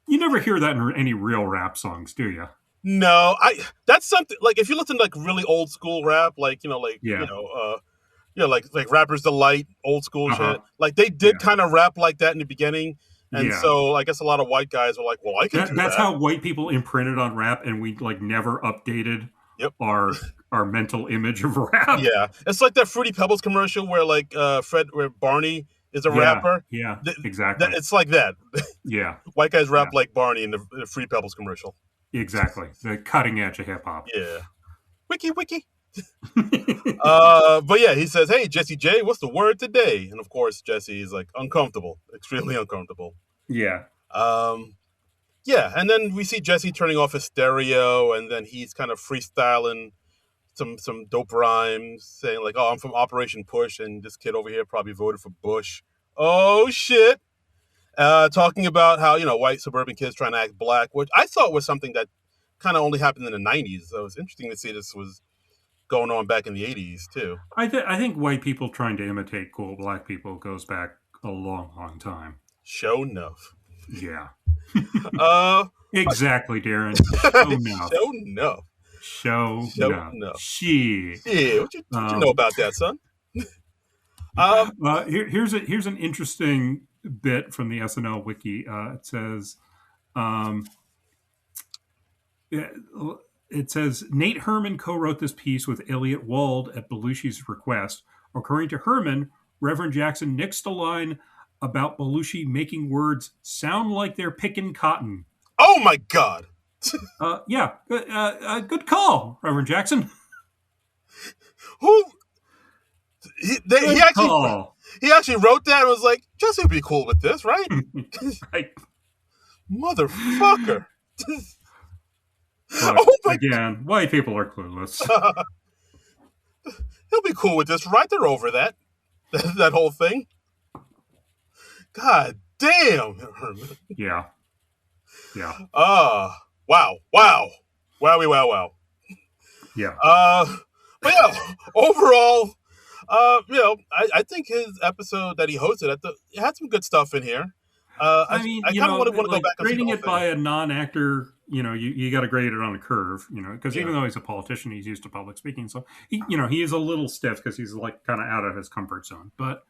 You never hear that in any real rap songs, do you? No, that's something like if you listen to like really old school rap, like like Rapper's Delight, old school shit. Like they did kind of rap like that in the beginning, and so I guess a lot of white guys were like, "Well, I can do that." That's how white people imprinted on rap, and we like never updated our mental image of rap. Yeah, it's like that Fruity Pebbles commercial where like where Barney is a rapper. Yeah, exactly. It's like that. Yeah, white guys rap like Barney in the Fruity Pebbles commercial. Exactly, the cutting edge of hip hop. Yeah, wiki. But yeah, he says, "Hey, Jesse J, what's the word today?" And of course, Jesse is like uncomfortable, extremely uncomfortable. Yeah. Yeah, and then we see Jesse turning off his stereo, and then he's kind of freestyling some dope rhymes, saying like, "Oh, I'm from Operation Push, and this kid over here probably voted for Bush." Oh shit! Talking about how white suburban kids trying to act black, which I thought was something that kind of only happened in the '90s. So it was interesting to see this was going on back in the '80s too. I think white people trying to imitate cool black people goes back a long time. Show enough. Yeah. Exactly, Darren. Show enough. Shit. Yeah, what you know about that, son? Here's an interesting bit from the SNL wiki. It says, Nate Herman co-wrote this piece with Elliot Wald at Belushi's request. According to Herman, Reverend Jackson nixed a line about Belushi making words sound like they're picking cotton. Oh my God! Good call, Reverend Jackson. Who? He actually wrote that and was like, Jesse would be cool with this, right? Right. Motherfucker. Again, white people are clueless. He'll be cool with this, right? They're over that whole thing. God damn. Yeah. Wow. Wowie, wow. Yeah. But yeah, overall, I think his episode that he hosted it had some good stuff in here. I kind of want to go back and grading see it by a non-actor. You got to grade it on a curve. Because even though he's a politician, he's used to public speaking, so he is a little stiff because he's like kind of out of his comfort zone. But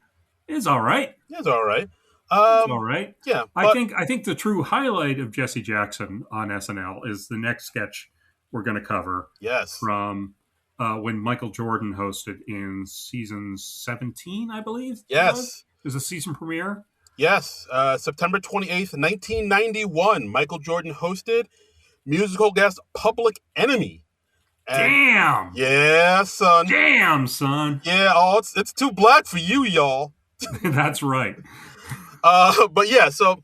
it's all right. It's all right. It's all right. Yeah, I think the true highlight of Jesse Jackson on SNL is the next sketch we're going to cover. Yes, from when Michael Jordan hosted in season 17, I believe. Yes, it was a season premiere. Yes, September 28th, 1991. Michael Jordan hosted musical guest Public Enemy. Damn. Yeah, son. Damn, son. Yeah. Oh, it's too black for you, y'all. That's right. But yeah, so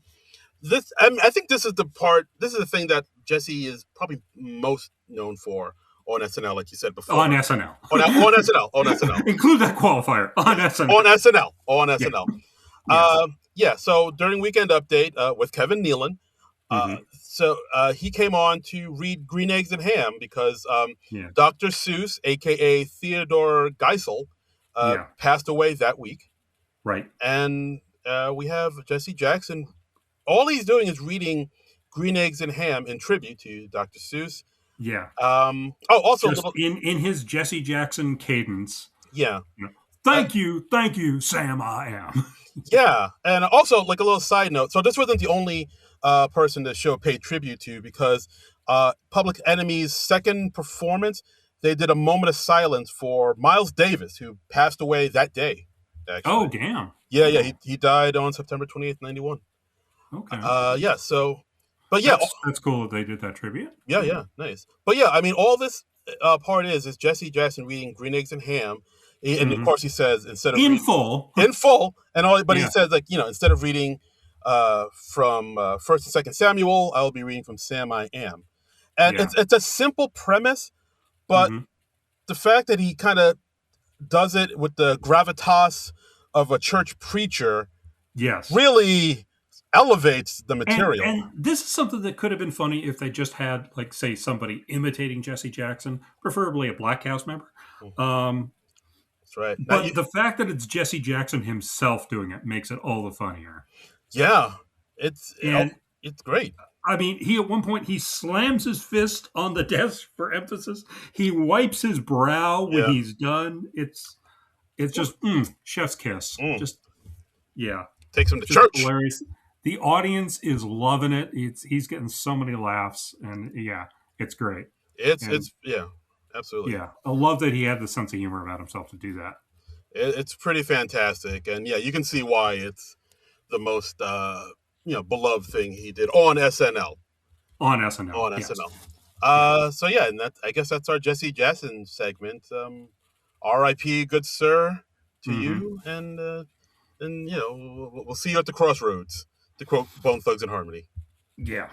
I think this is the thing that Jesse is probably most known for on SNL, like you said before. On SNL. On SNL. Include that qualifier. On SNL. On SNL. Yeah. So during Weekend Update with Kevin Nealon, he came on to read Green Eggs and Ham because Dr. Seuss, a.k.a. Theodore Geisel, passed away that week. Right. And we have Jesse Jackson. All he's doing is reading Green Eggs and Ham in tribute to Dr. Seuss. Yeah. Also in his Jesse Jackson cadence. Yeah. Thank you, Sam. I am. Yeah, and also like a little side note. So this wasn't the only person the show paid tribute to because Public Enemy's second performance, they did a moment of silence for Miles Davis, who passed away that day. Actually. Oh, damn. Yeah. He died on September 28th, 91. Okay. So, but yeah. That's cool that they did that tribute. Yeah, nice. But yeah, I mean, all this part is Jesse Jackson reading Green Eggs and Ham. And of course he says, instead of in full, and all, but he says instead of reading from 1st and 2nd Samuel, I'll be reading from Sam I Am. And it's a simple premise, but the fact that he kind of does it with the gravitas of a church preacher, really elevates the material. And this is something that could have been funny if they just had, like, say, somebody imitating Jesse Jackson, preferably a Black House member. That's right. But the fact that it's Jesse Jackson himself doing it makes it all the funnier. Yeah, it's great. I mean, at one point he slams his fist on the desk for emphasis. He wipes his brow when he's done. It's just chef's kiss. Just takes him to church. Hilarious. The audience is loving it. He's getting so many laughs, and it's great. It's absolutely. Yeah, I love that he had the sense of humor about himself to do that. It's pretty fantastic, and you can see why it's the most beloved thing he did on SNL. On SNL. So and I guess that's our Jesse Jackson segment. R.I.P. Good sir to you, and we'll see you at the crossroads, to quote Bone Thugs and Harmony. Yeah.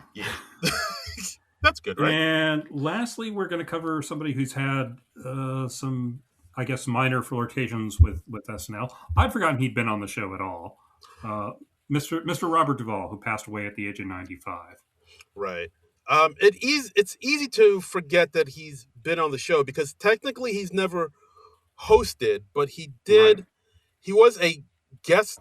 That's good, right? And lastly, we're going to cover somebody who's had some, I guess, minor flirtations with SNL. I'd forgotten he'd been on the show at all. Mr. Robert Duvall, who passed away at the age of 95. Right. It's easy to forget that he's been on the show because technically he's never hosted, but he did. Right. He was a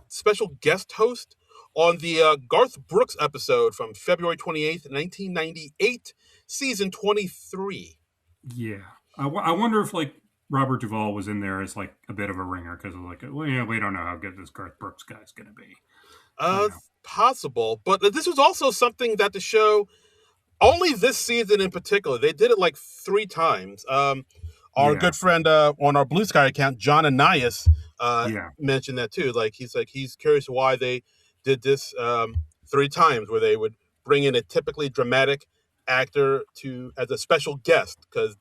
special guest host on the Garth Brooks episode from February 28th, 1998, season 23. Yeah. I wonder if, like, Robert Duvall was in there as, like, a bit of a ringer because, like, we don't know how good this Garth Brooks guy's going to be. Possible. But this was also something that the show, only this season in particular, they did it, like, 3 times. Our good friend on our Blue Sky account, John Ananias, mentioned that too. Like he's curious why they did this 3 times, where they would bring in a typically dramatic actor as a special guest, because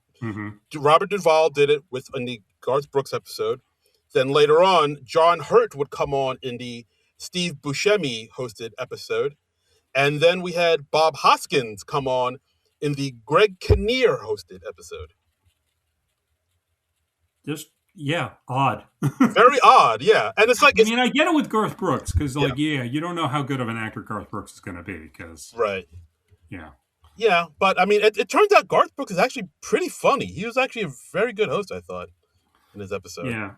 Robert Duvall did it in the Garth Brooks episode. Then later on, John Hurt would come on in the Steve Buscemi hosted episode. And then we had Bob Hoskins come on in the Greg Kinnear hosted episode. Just, odd. Very odd, yeah. And it's like... I get it with Garth Brooks, because, you don't know how good of an actor Garth Brooks is going to be, because... Right. Yeah. Yeah, but, I mean, it turns out Garth Brooks is actually pretty funny. He was actually a very good host, I thought, in his episode. Yeah.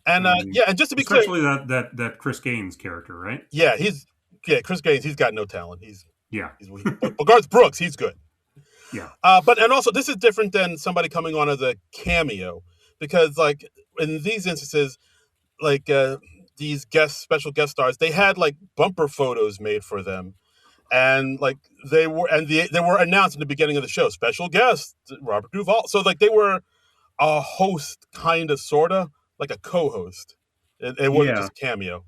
And, and just to be clear... Especially that Chris Gaines character, right? Yeah, Chris Gaines, he's got no talent. But Garth Brooks, he's good. Yeah. And also, this is different than somebody coming on as a cameo, because, like, in these instances, like, these special guest stars, they had, like, bumper photos made for them. And, like, they were announced in the beginning of the show, special guest, Robert Duvall. So, like, they were a host, kind of, sort of, like a co-host. It wasn't just cameo.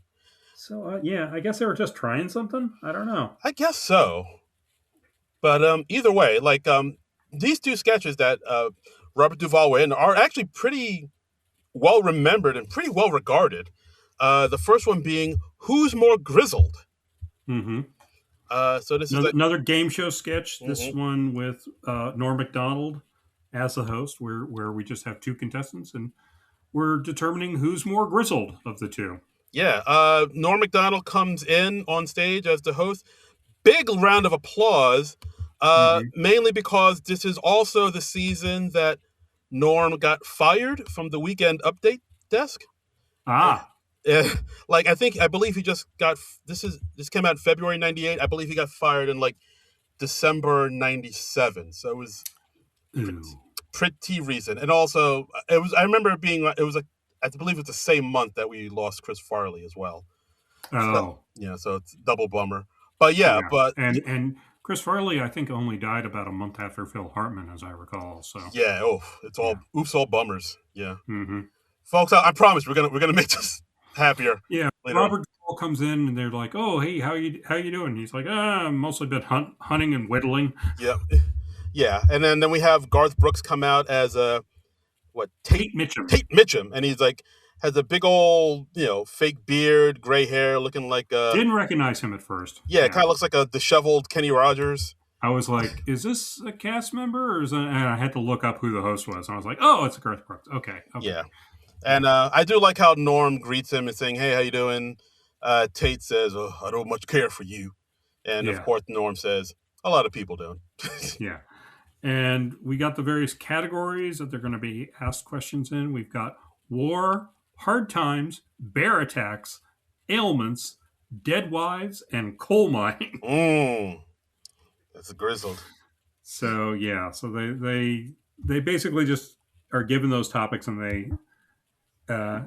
So, I guess they were just trying something. I don't know. I guess so. But either way, like, these 2 sketches that Robert Duvall were in are actually pretty well remembered and pretty well regarded. The first one being Who's More Grizzled? Mm-hmm. So this is another game show sketch. This one with Norm Macdonald as the host, where we just have 2 contestants, and we're determining who's more grizzled of the 2. Yeah, Norm Macdonald comes in on stage as the host. Big round of applause, mainly because this is also the season that Norm got fired from the Weekend Update desk. I believe he just got, this came out in February 98. I believe he got fired in, like, December 97. So it was pretty recent. And also, I remember it being, it was like, I believe it's the same month that we lost Chris Farley as well. Oh. So it's double bummer. But and Chris Farley, I think, only died about a month after Phil Hartman, as I recall. So it's all all bummers. Yeah, folks, I promise we're gonna make this happier. Yeah, Robert Duvall comes in and they're like, "Oh, hey, how you doing?" He's like, "I've mostly been hunting and whittling." Yeah, and then we have Garth Brooks come out as Tate Mitchum. Tate Mitchum, and he's like, has a big old, fake beard, gray hair, looking like Didn't recognize him at first. Yeah, it kind of looks like a disheveled Kenny Rogers. I was like, is this a cast member? And I had to look up who the host was. And I was like, oh, it's Garth Brooks. Okay. Yeah. And I do like how Norm greets him and saying, hey, how you doing? Tate says, oh, I don't much care for you. And, of course, Norm says, a lot of people don't. Yeah. And we got the various categories that they're going to be asked questions in. We've got war, hard times, bear attacks, ailments, dead wives, and coal mining. That's grizzled. So they basically just are given those topics and they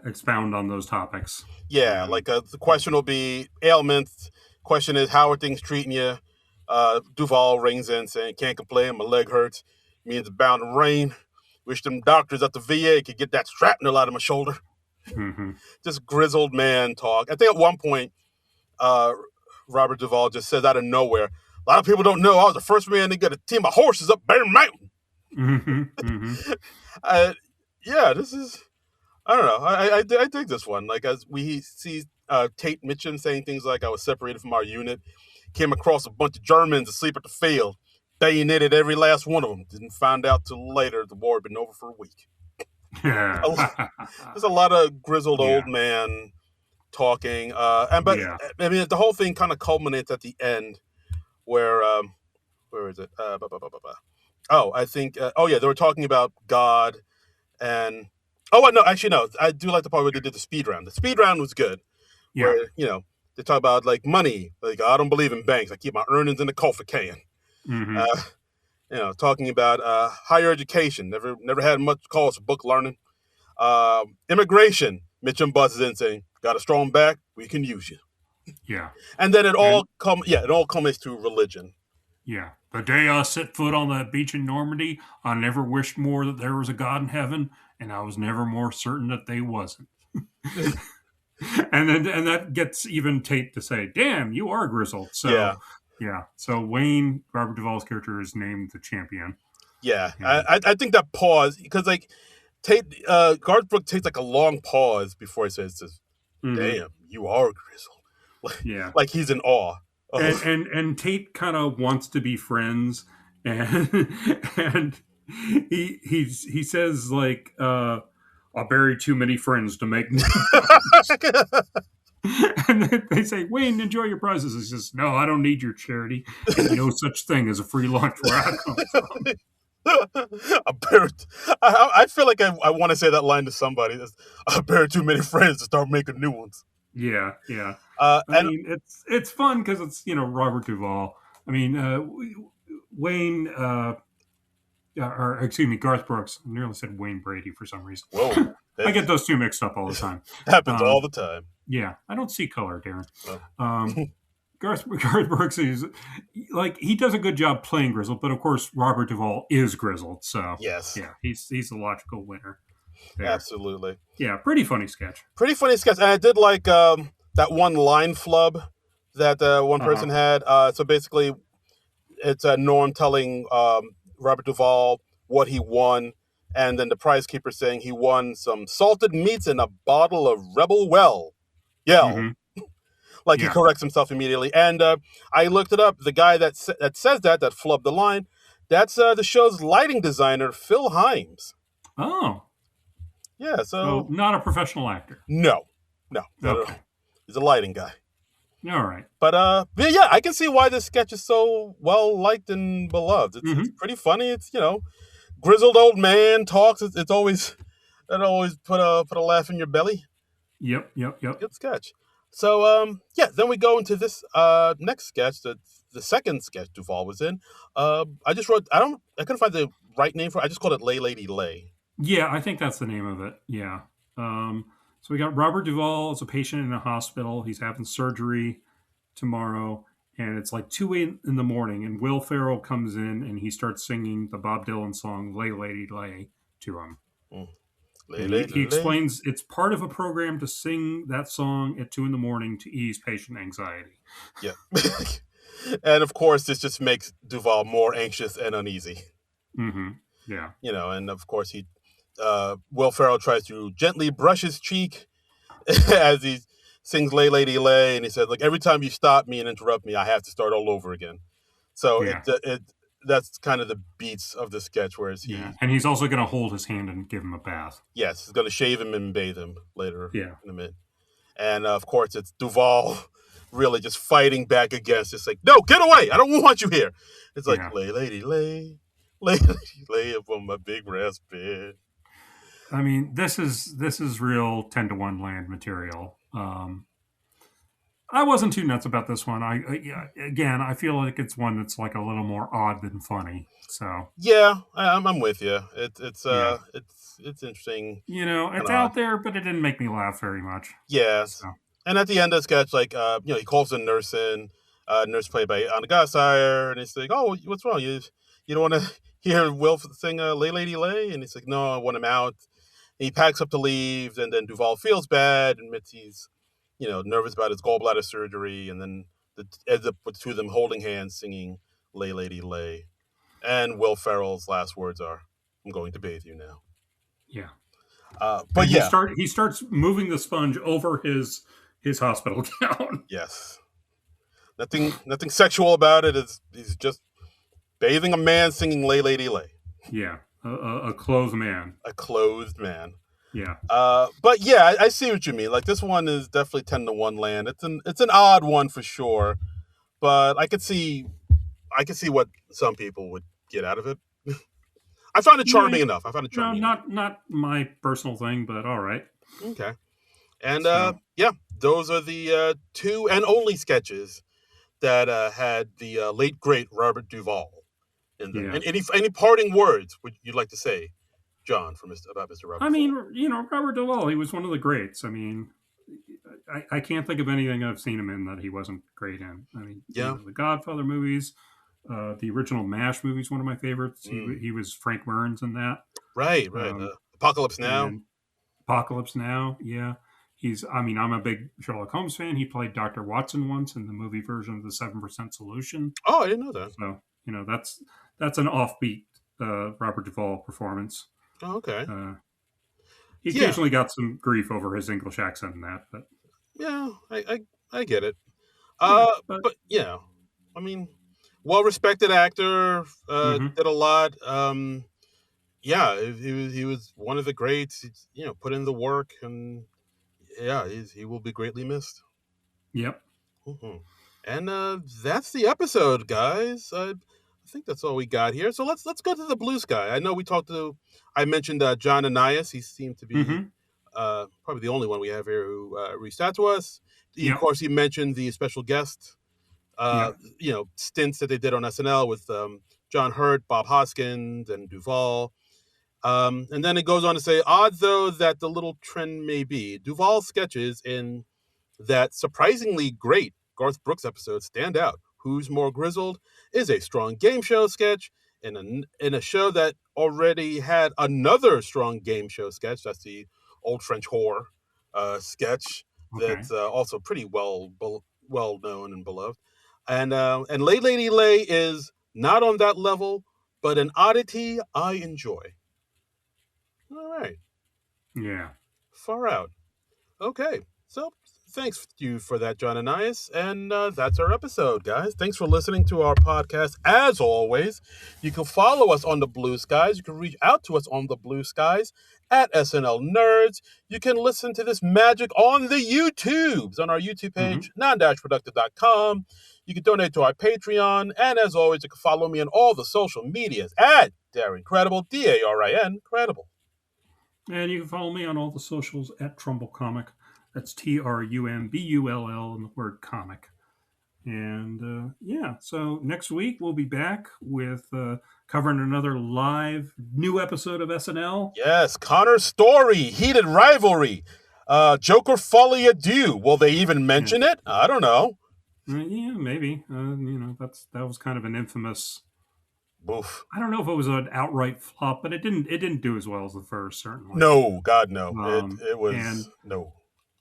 expound on those topics. Yeah, like the question will be ailments. Question is, how are things treating you? Duvall rings in saying, can't complain, my leg hurts. Means it's bound to rain. Wish them doctors at the VA could get that shrapnel out of my shoulder. Just grizzled man talk. I think at one point, Robert Duvall just says out of nowhere, a lot of people don't know I was the first man to get a team of horses up Bear Mountain. This is, I don't know. I dig this one. Like, as we see Tate Mitchum saying things like, I was separated from our unit, came across a bunch of Germans asleep at the field, bayoneted every last one of them. Didn't find out till later the war had been over for a week. There's a lot of grizzled old man talking. The whole thing kind of culminates at the end where is it? I think, they were talking about God and, I do like the part where they did the speed round. The speed round was good. Yeah. Where, they talk about, like, money. Like, I don't believe in banks. I keep my earnings in the coffee can. Talking about higher education. Never had much cause for book learning. Immigration. Mitchum buzzes in saying, got a strong back? We can use you. Yeah. And then it all culminates to religion. Yeah. The day I set foot on that beach in Normandy, I never wished more that there was a God in heaven, and I was never more certain that they wasn't. and that gets even Tate to say, "Damn, you are grizzled." So, Yeah. yeah. So Wayne, Robert Duvall's character, is named the champion. Yeah. And, I think that pause, because like Tate, Garth Brooks takes like a long pause before he says, mm-hmm. "Damn, you are grizzled." Like, Yeah. like he's in awe. And Tate kind of wants to be friends, and and he says like, "I buried too many friends to make." And then they say, "Wayne, enjoy your prizes." He says, "No, I don't need your charity. Ain't no such thing as a free lunch where I come from." I feel like I want to say that line to somebody. I buried too many friends to start making new ones. Yeah, yeah. I And mean, it's fun because it's Robert Duvall. I mean, Wayne, or excuse me, Garth Brooks. I nearly said Wayne Brady for some reason. whoa, I get those two mixed up all the time. Happens all the time. Yeah, I don't see color, Darren. Oh. Garth Brooks is like, he does a good job playing grizzled, but of course Robert Duvall is grizzled, so yes, yeah, he's the logical winner there. Absolutely. Yeah, pretty funny sketch. Pretty funny sketch, and I did like that one line flub that one person had. So basically, it's Norm telling Robert Duvall what he won, and then the prize keeper saying he won some salted meats and a bottle of Rebel Well. Yell. Mm-hmm. Like he corrects himself immediately. And I looked it up. The guy that says that flubbed the line, that's the show's lighting designer, Phil Himes. Oh. Yeah, so not a professional actor. No. Okay. He's a lighting guy. All right. But yeah, I can see why this sketch is so well liked and beloved. It's pretty funny. It's, grizzled old man talks. It's always put a laugh in your belly. Yep. Good sketch. So then we go into this next sketch, the second sketch Duvall was in. I just wrote, I couldn't find the right name for it. I just called it Lay Lady Lay. Yeah, I think that's the name of it. Yeah. So we got Robert Duvall as a patient in a hospital. He's having surgery tomorrow, and it's like 2 in the morning, and Will Ferrell comes in and he starts singing the Bob Dylan song "Lay Lady Lay" to him. He explains it's part of a program to sing that song at 2 a.m. to ease patient anxiety. Yeah. And of course, this just makes Duvall more anxious and uneasy. Mm-hmm. Yeah. And of course, Will Ferrell tries to gently brush his cheek as he sings "Lay Lady Lay," and he says, like, every time you stop me and interrupt me, I have to start all over again. So that's kind of the beats of the sketch, whereas and he's also going to hold his hand and give him a bath. Yes, he's going to shave him and bathe him later in a minute. And of course, it's Duvall really just fighting back against, just like, no, get away! I don't want you here. It's like, lay, lady, lay, lay, lady, lay upon my big brass bed. I mean, this is real 10-to-1 land material. I wasn't too nuts about this one. I feel like it's one that's like a little more odd than funny. So yeah, I'm with you. It's interesting. It's out there, but it didn't make me laugh very much. Yeah. So. And at the end of the sketch, like he calls the nurse in, nurse played by Anna Gasteyer, and he's like, "Oh, what's wrong? You don't want to hear Will sing "Lay Lady Lay"?" And he's like, "No, I want him out." And he packs up to leave, and then Duvall feels bad, admits he's nervous about his gallbladder surgery, and then ends up with the two of them holding hands singing "Lay Lady Lay." And Will Ferrell's last words are, "I'm going to bathe you now." Yeah. But he starts moving the sponge over his hospital gown. Yes. Nothing sexual about it. He's just bathing a man singing "Lay Lady Lay." Yeah. A clothed man. A clothed man. Yeah. But yeah, I see what you mean. Like, this one is definitely 10-to-1 land. It's an odd one for sure, but I could see what some people would get out of it. I found it charming enough. Not my personal thing, but all right. Okay. And those are the two and only sketches that had the late great Robert Duvall in them. And any parting words would you'd like to say, John, about Mr. Robert? I mean, Robert Duvall, he was one of the greats. I mean, I can't think of anything I've seen him in that he wasn't great in. I mean, the Godfather movies, The original MASH movie is one of my favorites. He was Frank Burns in that. Right. Apocalypse Now. Apocalypse Now, yeah. I'm a big Sherlock Holmes fan. He played Dr. Watson once in the movie version of the 7% Solution. Oh, I didn't know that. So, that's an offbeat Robert Duvall performance. Oh, okay. He occasionally got some grief over his English accent in that, but yeah, I get it. But I mean, well-respected actor, did a lot. He was one of the greats. Put in the work, and he will be greatly missed. Yep. Mm-hmm. And that's the episode, guys. I think that's all we got here. So let's go to the blue sky. I know I mentioned John Anais. He seemed to be probably the only one we have here who reached out to us. Of course, he mentioned the special guest, stints that they did on SNL with John Hurt, Bob Hoskins, and Duvall. And then it goes on to say, odd though that the little trend may be, Duvall's sketches in that surprisingly great Garth Brooks episode stand out. Who's More Grizzled is a strong game show sketch in a show that already had another strong game show sketch. That's the Old French Whore sketch. Okay. That's also pretty well known and beloved. And Lay Lady Lay is not on that level, but an oddity I enjoy. All right. Yeah. Far out. Okay. So thanks you for that, John Anais. And that's our episode, guys. Thanks for listening to our podcast. As always, you can follow us on the Blue Skies. You can reach out to us on the Blue Skies at SNL Nerds. You can listen to this magic on the YouTubes, on our YouTube page, Non-Productive.com. You can donate to our Patreon. And as always, you can follow me on all the social medias at Darin Credible, DARIN Credible. And you can follow me on all the socials at Trumbull Comic. That's TRUMBULL and the word comic. And so next week we'll be back with covering another live new episode of SNL. Yes, Connor's story, heated rivalry, Joker Folly Adieu. Will they even mention it? I don't know. Yeah, maybe. That was kind of an infamous. Oof. I don't know if it was an outright flop, but it didn't do as well as the first, certainly. No, God, no. It was no.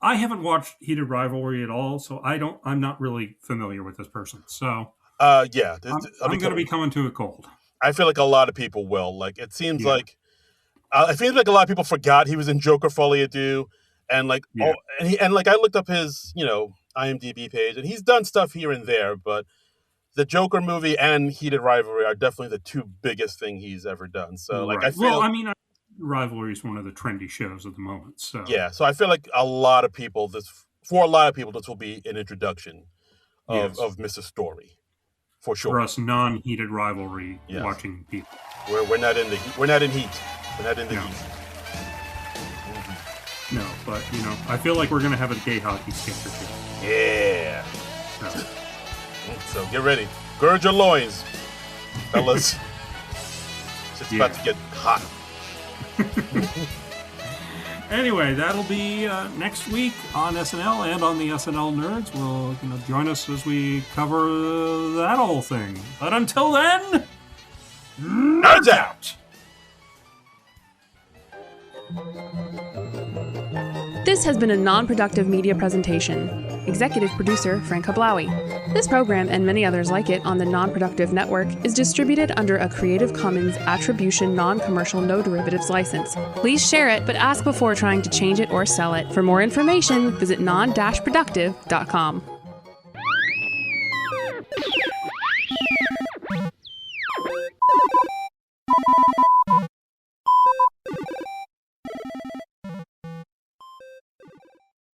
I haven't watched Heated Rivalry at all, so I'm not really familiar with this person. So I'm going to be coming to it cold. I feel like a lot of people will. Like it seems like a lot of people forgot he was in Joker Folly Adieu, and I looked up his IMDb page, and he's done stuff here and there, but the Joker movie and Heated Rivalry are definitely the two biggest thing he's ever done. So Rivalry is one of the trendy shows at the moment. So so I feel like a lot of people, this will be an introduction of Mr. Story, for sure. For us non-heated rivalry watching people, we're not in the heat. We're not in heat. We're not in the heat. Mm-hmm. No, but I feel like we're gonna have a gay hockey sketch or two. Yeah. So get ready, gird your loins, fellas. It's about to get hot. Anyway, that'll be next week on SNL and on the SNL Nerds. Will join us as we cover that whole thing. But until then, Nerds out! This has been a non-productive media presentation. Executive producer Frank Hablawi. This program and many others like it on the Non-Productive Network is distributed under a Creative Commons Attribution Non-Commercial No Derivatives license. Please share it, but ask before trying to change it or sell it. For more information, visit non-productive.com.